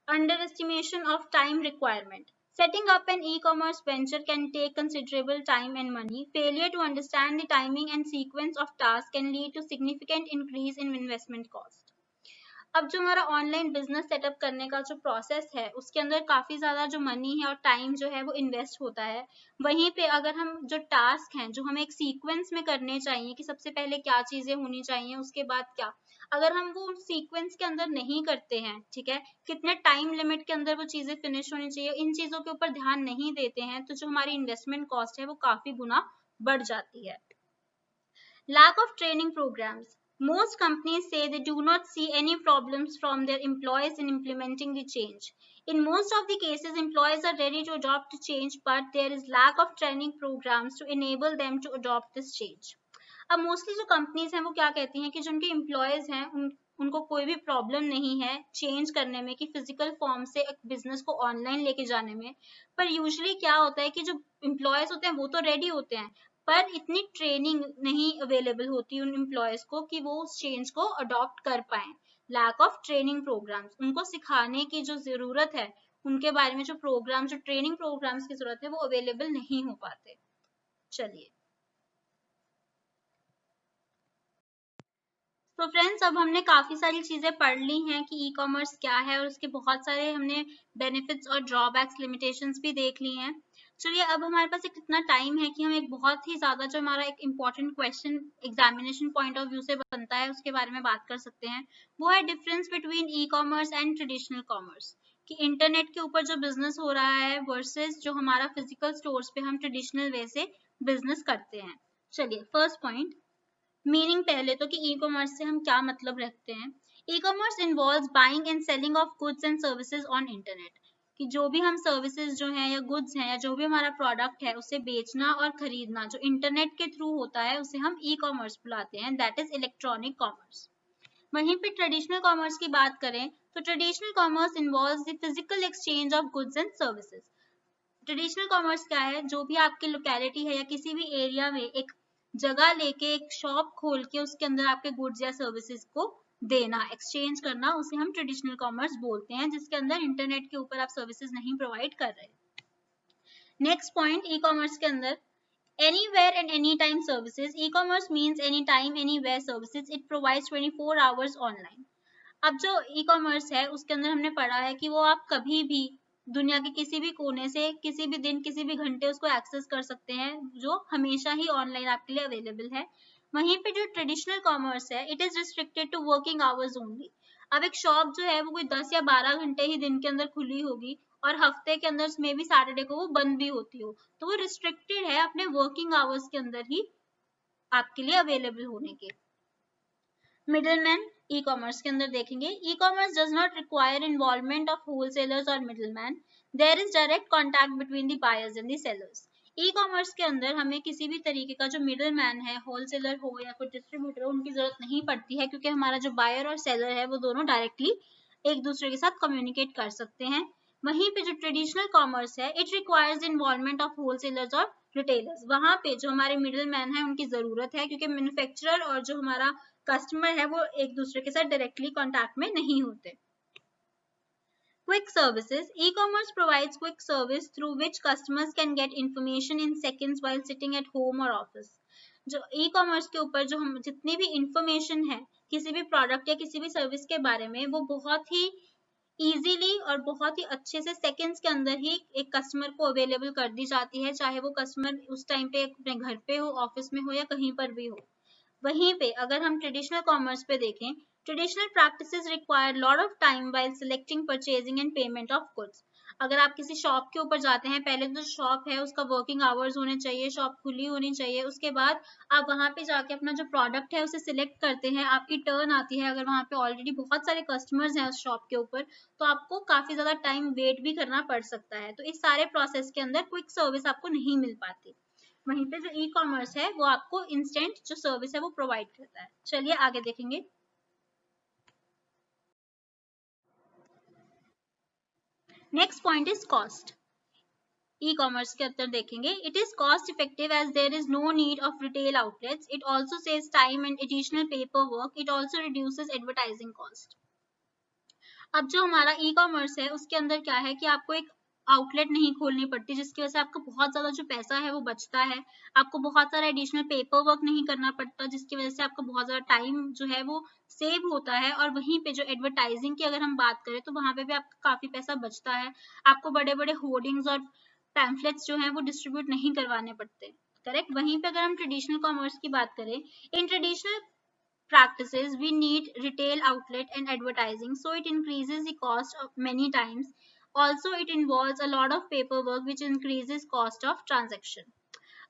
Underestimation of time requirement. Setting up an e-commerce venture can take considerable time and money. Failure to understand the timing and sequence of tasks can lead to significant increase in investment cost. अब जो हमारा online business setup करने का जो process है उसके अंदर काफी ज्यादा जो मनी है और टाइम जो है वो इन्वेस्ट होता है। वहीं पे अगर हम जो टास्क हैं जो हमें एक सीक्वेंस में करने चाहिए कि सबसे पहले क्या चीजें होनी चाहिए उसके बाद क्या, अगर हम वो सीक्वेंस के अंदर नहीं करते हैं, ठीक है, कितने टाइम लिमिट के अंदर वो चीजें फिनिश होनी चाहिए, इन चीजों के ऊपर ध्यान नहीं देते हैं तो जो हमारी इन्वेस्टमेंट कॉस्ट है वो काफी गुना बढ़ जाती है। Lack of training programs. Most companies say they do not see any problems from their employees in implementing the change. In most of the cases, employees are ready to adopt the change, but there is lack of training programs to enable them to adopt this change. अब mostly जो companies हैं वो क्या कहती हैं कि जो उनके एम्प्लॉयज हैं उनको कोई भी प्रॉब्लम नहीं है चेंज करने में कि फिजिकल फॉर्म से एक बिजनेस को ऑनलाइन लेके जाने में, पर यूजुअली क्या होता है कि जो एम्प्लॉयज होते हैं वो तो रेडी होते हैं पर इतनी ट्रेनिंग नहीं अवेलेबल होती उन एम्प्लॉयज को कि वो उस चेंज को अडॉप्ट कर पाए। लैक ऑफ ट्रेनिंग प्रोग्राम्स, उनको सिखाने की जो जरूरत है उनके बारे में जो प्रोग्राम जो ट्रेनिंग प्रोग्राम्स की जरूरत है वो अवेलेबल नहीं हो पाते। चलिए तो फ्रेंड्स अब हमने काफी सारी चीजें पढ़ ली हैं कि ई कॉमर्स क्या है और उसके बहुत सारे हमने बेनिफिट्स और ड्रॉबैक्स लिमिटेशंस भी देख ली हैं। चलिए अब हमारे पास एक इतना टाइम है कि हम एक बहुत ही ज्यादा जो हमारा एक important question examination point of view से बनता है उसके बारे में बात कर सकते हैं। वो है difference between e commerce and traditional commerce, कि इंटरनेट के ऊपर जो बिजनेस हो रहा है वर्सेस जो हमारा फिजिकल स्टोर्स पे हम ट्रेडिशनल वे से बिजनेस करते हैं। चलिए फर्स्ट पॉइंट मीनिंग पहले तो कि ई कॉमर्स से हम क्या मतलब रखते हैं। E commerce involves buying and selling of goods and services on internet, कि जो भी हम सर्विसेज जो हैं या गुड्स हैं या जो भी हमारा प्रोडक्ट है उसे बेचना और खरीदना जो इंटरनेट के थ्रू होता है उसे हम ई कॉमर्स बुलाते हैं, दैट इज इलेक्ट्रॉनिक कॉमर्स। वहीं पे ट्रेडिशनल कॉमर्स की बात करें तो traditional commerce involves the physical exchange of goods and services. Traditional commerce क्या है, जो भी आपकी लोकेलिटी है या किसी भी एरिया में एक जगह लेके एक शॉप खोल के उसके अंदर आपके गुड्स या सर्विसेज को देना एक्सचेंज करना, उसे हम ट्रेडिशनल कॉमर्स बोलते हैं, जिसके अंदर इंटरनेट के ऊपर आप सर्विसेज नहीं प्रोवाइड कर रहे। नेक्स्ट पॉइंट ई कॉमर्स के अंदर anywhere and anytime services. E-commerce means anytime anywhere services. It provides 24 hours online. अब जो ई कॉमर्स है उसके अंदर हमने पढ़ा है कि वो आप कभी भी दुनिया के किसी भी कोने से किसी भी दिन किसी भी घंटे उसको एक्सेस कर सकते हैं, जो हमेशा ही ऑनलाइन आपके लिए अवेलेबल है। वहीं पे जो ट्रेडिशनल कॉमर्स है it is restricted to working hours only. अब एक शॉप जो है वो कोई 10 या 12 घंटे ही दिन के अंदर खुली होगी और हफ्ते के अंदर में भी सैटरडे को वो बंद भी होती हो, तो वो रिस्ट्रिक्टेड है अपने वर्किंग आवर्स के अंदर ही आपके लिए अवेलेबल होने के। मिडलमैन ई कॉमर्स के अंदर देखेंगे e commerce does not require involvement of wholesalers और middleman, there is direct contact between the buyers and the sellers. E commerce के अंदर हमें किसी भी तरीके का जो मिडल मैन है, होलसेलर हो या फिर डिस्ट्रीब्यूटर हो, उनकी जरूरत नहीं पड़ती है, क्योंकि हमारा जो बायर और सेलर है वो दोनों डायरेक्टली एक दूसरे के साथ कम्युनिकेट कर सकते हैं। वहीं पे जो ट्रेडिशनल कॉमर्स है it requires involvement of wholesalers और रिटेलर्स। वहां पे जो हमारे मिडल मैन है उनकी जरूरत है, क्योंकि मैन्युफैक्चरर और जो हमारा कस्टमर है वो एक दूसरे के साथ डायरेक्टली कॉन्टैक्ट में नहीं होते। Quick services. E-commerce provides quick service through which customers can get information in seconds while sitting at home or office. जो ई-कॉमर्स के ऊपर जो हम जितनी भी इंफॉर्मेशन है किसी भी प्रोडक्ट या किसी भी सर्विस के बारे में वो बहुत ही इजीली और बहुत ही अच्छे से सेकंड्स के अंदर ही एक कस्टमर को अवेलेबल कर दी जाती है, चाहे वो कस्टमर उस टाइम पे अपने घर पे हो, ऑफिस में हो या कहीं पर भी हो। वहीं पे अगर हम ट्रेडिशनल कॉमर्स पे देखें, traditional practices require lot of time while selecting, purchasing and payment of goods. अगर आप किसी शॉप के ऊपर जाते हैं, पहले तो शॉप है उसका वर्किंग आवर्स होने चाहिए, शॉप खुली होनी चाहिए, उसके बाद आप वहां पे जाके अपना जो प्रोडक्ट है उसे सिलेक्ट करते हैं, आपकी टर्न आती है। अगर वहां पे ऑलरेडी बहुत सारे कस्टमर्स हैं उस शॉप के ऊपर तो आपको काफी ज्यादा टाइम वेट भी करना पड़ सकता है, तो इस सारे प्रोसेस के अंदर क्विक सर्विस आपको नहीं मिल पाती। वहीं पे जो ई कॉमर्स है वो आपको इंस्टेंट जो सर्विस है वो प्रोवाइड करता है। चलिए आगे देखेंगे। Next point is cost. E commerce के अंदर देखेंगे it is cost effective as there is no need of retail outlets, it also saves time and additional paper work, it also reduces advertising cost. अब जो हमारा e commerce है उसके अंदर क्या है कि आपको एक आउटलेट नहीं खोलनी पड़ती, जिसकी वजह से आपका बहुत ज्यादा जो पैसा है वो बचता है, आपको बहुत सारा एडिशनल पेपर वर्क नहीं करना पड़ता, जिसकी वजह से आपका बहुत ज्यादा टाइम जो है वो सेव होता है। और वहीं पे जो एडवर्टाइजिंग की अगर हम बात करें तो वहां पे भी आपका काफी पैसा बचता है, आपको बड़े बड़े होर्डिंग्स और पैम्फलेट्स जो है वो डिस्ट्रीब्यूट नहीं करवाने पड़ते। करेक्ट। वहीं पे अगर हम ट्रेडिशनल कॉमर्स की बात करें, in traditional practices we need retail outlet and advertising, so it increases the cost of many times. Also it involves a lot of paperwork which increases cost of transaction.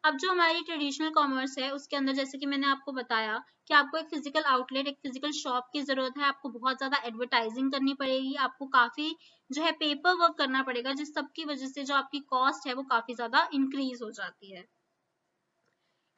अब जो हमारी traditional commerce है उसके अंदर जैसे कि मैंने आपको बताया कि आपको एक फिजिकल आउटलेट, एक फिजिकल शॉप की जरूरत है, आपको बहुत ज्यादा एडवर्टाइजिंग करनी पड़ेगी, आपको काफी जो है पेपर वर्क करना पड़ेगा, जिस सब की वजह से जो आपकी कॉस्ट है वो काफी ज्यादा इंक्रीज हो जाती है।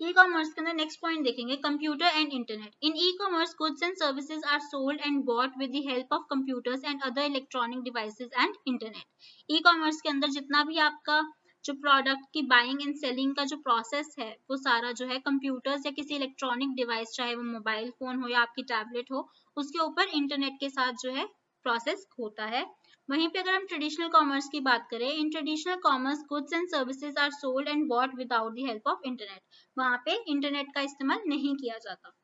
ई कॉमर्स के अंदर नेक्स्ट पॉइंट देखेंगे computer and internet. In e commerce goods and services are sold and bought with the help of computers and other electronic devices and internet. E commerce के अंदर जितना भी आपका जो प्रोडक्ट की बाइंग एंड सेलिंग का जो प्रोसेस है वो सारा जो है कंप्यूटर्स या किसी इलेक्ट्रॉनिक डिवाइस, चाहे वो मोबाइल फोन हो या आपकी टैबलेट हो, उसके ऊपर इंटरनेट के साथ जो है प्रोसेस होता है। वहीं पे अगर हम ट्रेडिशनल कॉमर्स की बात करें, in traditional commerce goods and services are sold and bought without the help of internet. वहां पे इंटरनेट का इस्तेमाल नहीं किया जाता।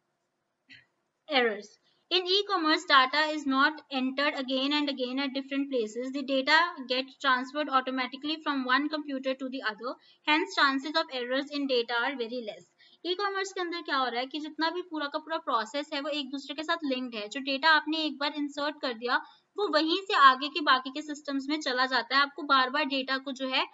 Errors. In e-commerce, data is not entered again and again at different places. The data gets transferred automatically from one computer to the other. Hence, chances of errors in data are very less. E commerce के अंदर क्या हो रहा है कि जितना भी पूरा का पूरा प्रोसेस है वो एक दूसरे के साथ लिंक्ड है। जो डेटा आपने एक बार इंसर्ट कर दिया वो वहीं से आगे के बाकी के सिस्टम्स में चला जाता है। आपको बार बार डेटा को जो है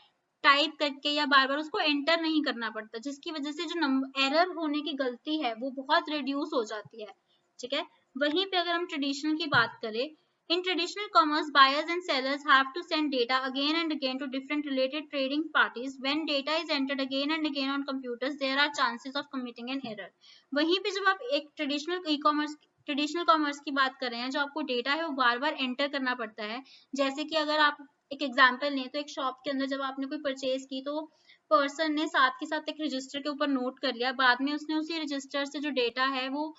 टाइप करके या बार बार उसको एंटर नहीं करना पड़ता, जिसकी वजह से जो एरर होने की गलती है वो बहुत रिड्यूस हो जाती है। ठीक है, वहीं पे अगर हम ट्रेडिशनल की बात करें, in traditional commerce buyers and sellers have to send data again and again to different related trading parties. When data is entered again and again on computers there are chances of committing an error. वहीं पे जब आप एक traditional commerce की बात कर रहे हैं, जो आपको डेटा है वो बार बार एंटर करना पड़ता है। जैसे कि अगर आप एक एग्जाम्पल लें तो एक शॉप के अंदर जब आपने कोई परचेज की तो पर्सन ने साथ के साथ एक रजिस्टर के ऊपर नोट कर लिया, बाद में उसने उसी रजिस्टर से जो डेटा है वो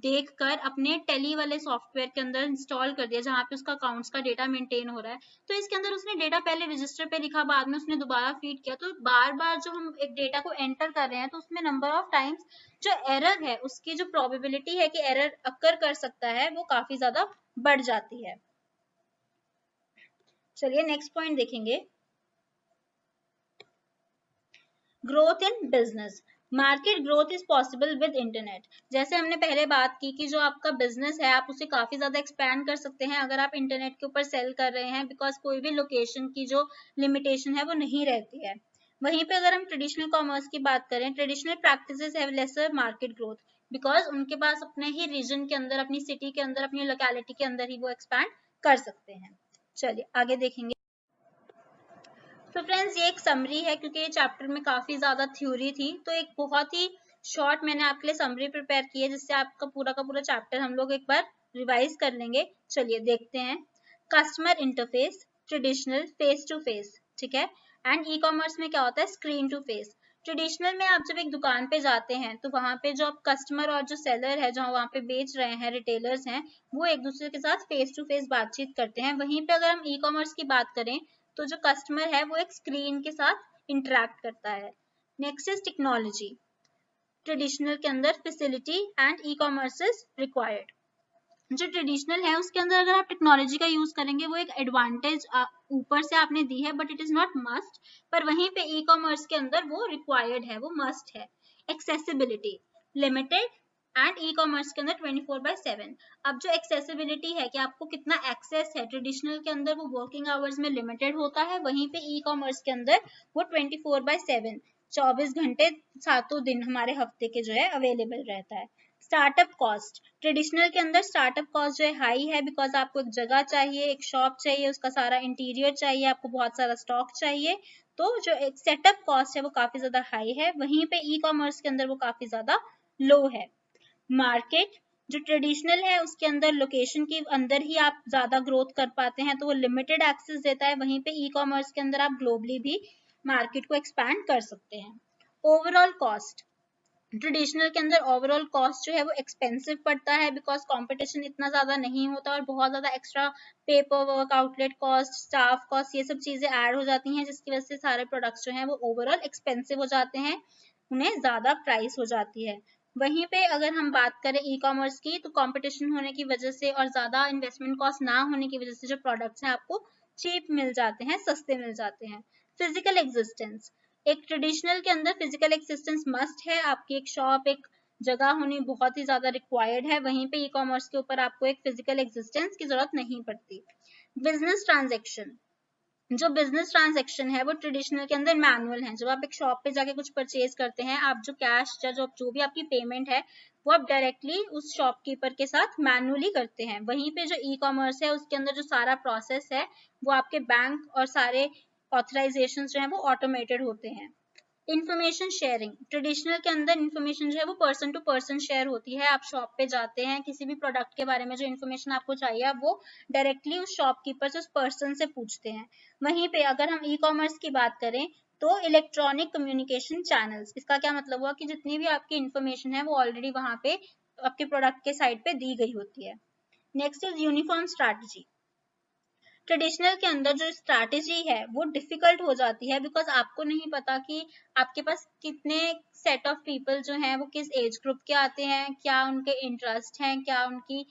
देखकर अपने टेली वाले सॉफ्टवेयर के अंदर इंस्टॉल कर दिया, जहां पे उसका अकाउंट्स का डेटा मेंटेन हो रहा है। तो इसके अंदर उसने डेटा पहले रजिस्टर पे लिखा, बाद में उसने दोबारा फीड किया। तो बार बार जो हम एक डेटा को एंटर कर रहे हैं तो उसमें नंबर ऑफ टाइम्स जो एरर है, उसकी जो प्रोबेबिलिटी है कि एरर अकर कर सकता है वो काफी ज्यादा बढ़ जाती है। चलिए नेक्स्ट पॉइंट देखेंगे, growth in business. Market growth is possible with internet. जैसे हमने पहले बात की कि जो आपका बिजनेस है आप उसे काफी ज्यादा एक्सपैंड कर सकते हैं अगर आप इंटरनेट के ऊपर सेल कर रहे हैं, बिकॉज कोई भी लोकेशन की जो लिमिटेशन है वो नहीं रहती है। वहीं पे अगर हम ट्रेडिशनल कॉमर्स की बात करें, traditional practices have laser market growth, because उनके पास अपने ही रीजन के अंदर, अपनी सिटी के अंदर, अपनी लोकेलिटी के अंदर ही वो एक्सपैंड कर सकते हैं। चलिए आगे देखेंगे। तो फ्रेंड्स ये एक समरी है, क्योंकि ये चैप्टर में काफी ज्यादा थ्योरी थी, तो एक बहुत ही शॉर्ट मैंने आपके लिए समरी प्रिपेयर की है, जिससे आपका पूरा का पूरा चैप्टर हम लोग एक बार रिवाइज कर लेंगे। चलिए देखते हैं। Customer interface, traditional face to face, ठीक है, एंड ई कॉमर्स में क्या होता है, स्क्रीन टू फेस। ट्रेडिशनल में आप जब एक दुकान पे जाते हैं तो वहां पे जो आप कस्टमर और जो सेलर है, जो वहां पे बेच रहे हैं, रिटेलर्स हैं, वो एक दूसरे के साथ फेस टू फेस बातचीत करते हैं। वहीं पे अगर हम ई कॉमर्स की बात करें तो जो कस्टमर है वो एक स्क्रीन के साथ इंटरैक्ट करता है। Next is technology. ट्रेडिशनल के अंदर facility and e commerce is required. जो ट्रेडिशनल है उसके अंदर अगर आप टेक्नोलॉजी का यूज करेंगे वो एक एडवांटेज ऊपर से आपने दी है, but it is not must. पर वहीं पे ई कॉमर्स के अंदर वो रिक्वायर्ड है, वो मस्ट है। Accessibility, limited, and e commerce के अंदर 24/7। अब जो एक्सेसिबिलिटी है कि आपको कितना एक्सेस है, ट्रेडिशनल के अंदर वो वर्किंग आवर्स में लिमिटेड होता है, वहीं पे ई कॉमर्स के अंदर वो 24/7 24 घंटे 7 दिन हमारे हफ्ते के जो है अवेलेबल रहता है। स्टार्टअप कॉस्ट, ट्रेडिशनल के अंदर स्टार्टअप कॉस्ट जो है हाई है, बिकॉज आपको एक जगह चाहिए, एक शॉप चाहिए, उसका सारा इंटीरियर चाहिए, आपको बहुत सारा स्टॉक चाहिए, तो जो एक सेटअप कॉस्ट है वो काफी ज्यादा हाई है। वहीं पे ई कॉमर्स के अंदर वो काफी ज्यादा लो है। मार्केट, जो ट्रेडिशनल है उसके अंदर लोकेशन के अंदर ही आप ज्यादा ग्रोथ कर पाते हैं, तो वो लिमिटेड एक्सेस देता है। वहीं पे ई कॉमर्स के अंदर आप ग्लोबली भी मार्केट को एक्सपैंड कर सकते हैं। ओवरऑल कॉस्ट, ट्रेडिशनल के अंदर ओवरऑल कॉस्ट जो है वो एक्सपेंसिव पड़ता है, बिकॉज कंपटीशन इतना ज्यादा नहीं होता और बहुत ज्यादा extra paper work, outlet cost, staff cost, ये सब चीजें ऐड हो जाती हैं, जिसकी वजह से सारे प्रोडक्ट्स जो हैं वो ओवरऑल एक्सपेंसिव हो जाते हैं, उन्हें ज्यादा प्राइस हो जाती है। वहीं पे अगर हम बात करें ई कॉमर्स की, तो कंपटीशन होने की वजह से और ज्यादा इन्वेस्टमेंट कॉस्ट ना होने की वजह से जो प्रोडक्ट्स हैं आपको चीप मिल जाते हैं, सस्ते मिल जाते हैं। फिजिकल एग्जिस्टेंस, एक ट्रेडिशनल के अंदर फिजिकल एक्सिस्टेंस मस्ट है, आपकी एक शॉप, एक जगह होनी बहुत ही ज्यादा रिक्वायर्ड है। वहीं पे ई कॉमर्स के ऊपर आपको एक फिजिकल एक्सिस्टेंस की जरूरत नहीं पड़ती। बिजनेस ट्रांजैक्शन, जो बिजनेस ट्रांजैक्शन है वो ट्रेडिशनल के अंदर मैनुअल है। जब आप एक शॉप पे जाके कुछ परचेज करते हैं, आप जो कैश या जो भी आपकी पेमेंट है वो आप डायरेक्टली उस शॉपकीपर के साथ मैनुअली करते हैं। वहीं पे जो ई कॉमर्स है उसके अंदर जो सारा प्रोसेस है वो आपके बैंक और सारे ऑथराइजेशन जो है वो ऑटोमेटेड होते हैं। इन्फॉर्मेशन शेयरिंग, ट्रेडिशनल के अंदर इन्फॉर्मेशन जो है वो पर्सन टू पर्सन शेयर होती है। आप शॉप पे जाते हैं, किसी भी प्रोडक्ट के बारे में जो इन्फॉर्मेशन आपको चाहिए आप वो डायरेक्टली उस शॉपकीपर से, उस पर्सन से पूछते हैं। वहीं पे अगर हम ई कॉमर्स की बात करें तो इलेक्ट्रॉनिक कम्युनिकेशन चैनल्स, इसका क्या मतलब हुआ कि जितनी भी आपकी इन्फॉर्मेशन है वो ऑलरेडी वहां पे आपके प्रोडक्ट के साइड पे दी गई होती है। Next is uniform strategy. Traditional के अंदर जो स्ट्रैटेजी है वो डिफिकल्ट हो जाती है, बिकॉज आपको नहीं पता कि आपके पास कितने सेट ऑफ पीपल जो हैं वो किस एज ग्रुप के आते हैं, क्या उनके इंटरेस्ट हैं, क्या उनकी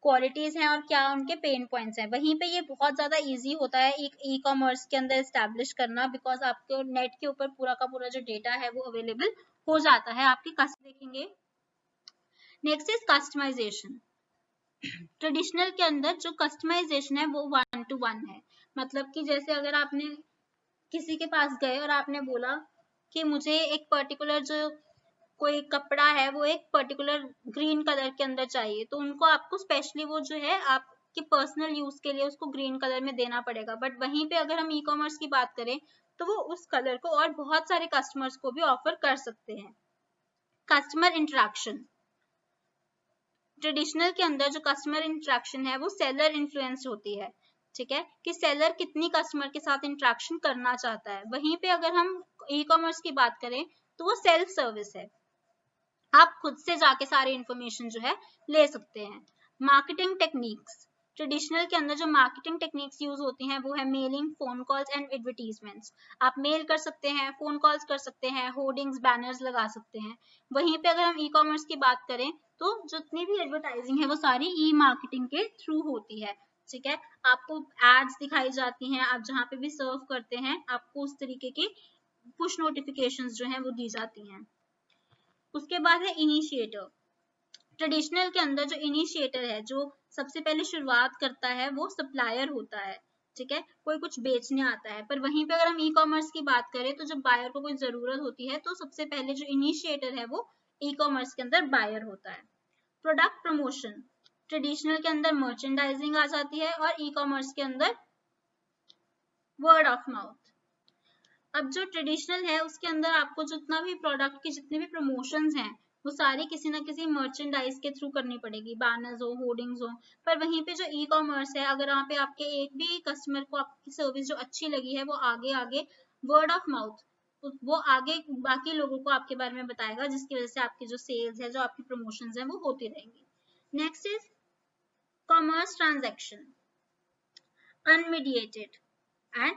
क्वालिटीज हैं और क्या उनके पेन पॉइंट्स हैं। वहीं पे ये बहुत ज्यादा इजी होता है एक ई कॉमर्स के अंदर एस्टेब्लिश करना, बिकॉज आपको नेट के ऊपर पूरा का पूरा जो डेटा है वो अवेलेबल हो जाता है। आपके कस्टमर देखेंगे। Next is customization. ट्रेडिशनल के अंदर जो कस्टमाइजेशन है वो 1 to 1 है। मतलब कि जैसे अगर आपने किसी के पास गए और आपने बोला कि मुझे एक पर्टिकुलर जो कोई कपड़ा है वो एक पर्टिकुलर ग्रीन कलर के अंदर चाहिए, तो उनको आपको स्पेशली वो जो है आपके पर्सनल यूज के लिए उसको ग्रीन कलर में देना पड़ेगा। बट वहीं पे अगर हम ई कॉमर्स की बात करें तो वो उस कलर को और बहुत सारे कस्टमर्स को भी ऑफर कर सकते हैं। कस्टमर इंटरेक्शन, ट्रेडिशनल के अंदर जो कस्टमर इंटरेक्शन है वो सेलर इन्फ्लुएंस होती है। ठीक है, कि सेलर कितनी कस्टमर के साथ इंटरेक्शन करना चाहता है। वहीं पे अगर हम ई कॉमर्स की बात करें तो वो सेल्फ सर्विस है, आप खुद से जाके सारी इंफॉर्मेशन जो है ले सकते हैं। मार्केटिंग टेक्निक्स, ट्रेडिशनल के अंदर जो मार्केटिंग टेक्निक्स यूज होती हैं वो है mailing, phone calls and advertisements. आप मेल कर सकते हैं, फोन कॉल्स कर सकते हैं, होर्डिंग्स बैनर्स लगा सकते हैं। वहीं पे अगर हम ई कॉमर्स की बात करें तो जितनी भी एडवर्टाइजिंग है वो सारी ई मार्केटिंग के थ्रू होती है। ठीक है, आपको एड्स दिखाई जाती हैं, आप जहाँ पे भी सर्व करते हैं आपको उस तरीके की पुश नोटिफिकेशंस जो हैं वो दी जाती हैं। उसके बाद है इनिशिएटर। ट्रेडिशनल के अंदर जो इनिशिएटर है, जो सबसे पहले शुरुआत करता है वो सप्लायर होता है। ठीक है, कोई कुछ बेचने आता है। पर वहीं पे अगर हम ई कॉमर्स की बात करें तो जब बायर को कोई जरूरत होती है तो सबसे पहले जो इनिशिएटर है वो ई कॉमर्स के अंदर बायर होता है। प्रोडक्ट प्रमोशन, ट्रेडिशनल के अंदर मर्चेंडाइजिंग आ जाती है और ई कॉमर्स के अंदर वर्ड ऑफ माउथ। अब जो ट्रेडिशनल है उसके अंदर आपको जितना भी प्रोडक्ट की जितने भी प्रमोशंस हैं वो सारी किसी ना किसी मर्चेंडाइज के थ्रू करनी पड़ेगी, बैनर्स हो, होर्डिंग्स हो। पर वहीं पे जो ई कॉमर्स है, अगर वहाँ पे आपके एक भी कस्टमर को आपकी सर्विस जो अच्छी लगी है वो आगे आगे वर्ड ऑफ माउथ वो आगे बाकी लोगों को आपके बारे में बताएगा, जिसकी वजह से आपकी जो सेल्स है, जो आपकी प्रमोशंस है वो होती रहेंगी। Next is commerce transaction unmediated and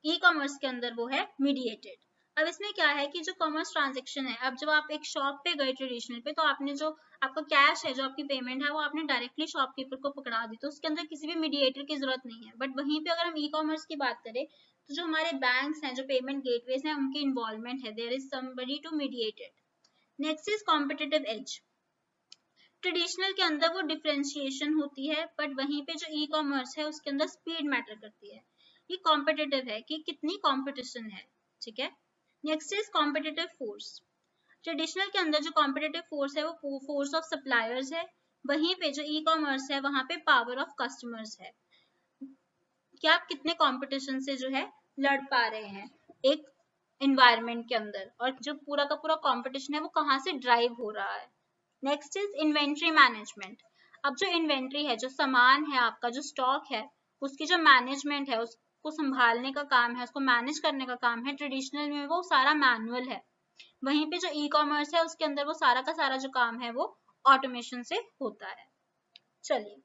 e commerce के अंदर वो है मीडिएटेड। अब इसमें क्या है कि जो कॉमर्स ट्रांजैक्शन है, अब जब आप एक शॉप पे गए ट्रेडिशनल पे तो आपने जो आपका कैश है, जो आपकी पेमेंट है वो आपने डायरेक्टली शॉपकीपर को पकड़ा दी, तो उसके अंदर किसी भी मीडिएटर की जरूरत नहीं है। बट वहीं पे अगर हम ई कॉमर्स की बात करें तो जो हमारे बैंक्स हैं, जो पेमेंट गेटवेज हैं, उनकी इन्वॉल्वमेंट है, there is somebody to mediate it. Next is competitive edge. Traditional के अंदर वो डिफरेंशिएशन होती है, बट वहीं पे जो ई कॉमर्स है उसके अंदर स्पीड मैटर करती है। ये कॉम्पिटिटिव है कि कितनी कॉम्पिटिशन है। ठीक है, next is competitive force. Traditional के अंदर जो कॉम्पिटिटिव फोर्स है वो फोर्स ऑफ सप्लायर्स है। वहीं पे जो ई कॉमर्स है वहां पे पावर ऑफ कस्टमर्स है, कि आप कितने कंपटीशन से जो है लड़ पा रहे हैं एक एनवायरनमेंट के अंदर, और जो पूरा का पूरा कंपटीशन है वो कहाँ से ड्राइव हो रहा है। Next is inventory management. अब जो इन्वेंट्री है, जो सामान है, आपका जो स्टॉक है, उसकी जो मैनेजमेंट है, उसको संभालने का काम है, उसको मैनेज करने का काम है, ट्रेडिशनल में वो सारा मैनुअल है। वहीं पे जो ई कॉमर्स है उसके अंदर वो सारा का सारा जो काम है वो ऑटोमेशन से होता है। चलिए,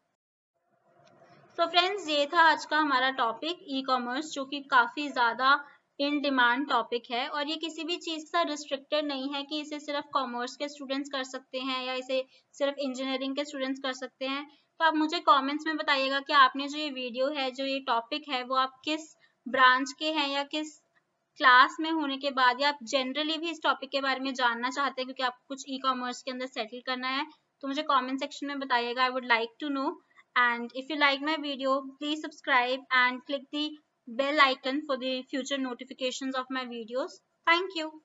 तो फ्रेंड्स ये था आज का हमारा टॉपिक ई कॉमर्स, जो कि काफी ज्यादा इन डिमांड टॉपिक है, और ये किसी भी चीज का रिस्ट्रिक्टेड नहीं है कि इसे सिर्फ कॉमर्स के स्टूडेंट्स कर सकते हैं या इसे सिर्फ इंजीनियरिंग के स्टूडेंट्स कर सकते हैं। तो आप मुझे कमेंट्स में बताइएगा कि आपने जो ये वीडियो है, जो ये टॉपिक है, वो आप किस ब्रांच के हैं या किस क्लास में होने के बाद, या आप जनरली भी इस टॉपिक के बारे में जानना चाहते हैं क्योंकि आपको कुछ ई कॉमर्स के अंदर सेटल करना है। तो मुझे कमेंट सेक्शन में बताइएगा, I would like to know. And if you like my video, please subscribe and click the bell icon for the future notifications of my videos. Thank you.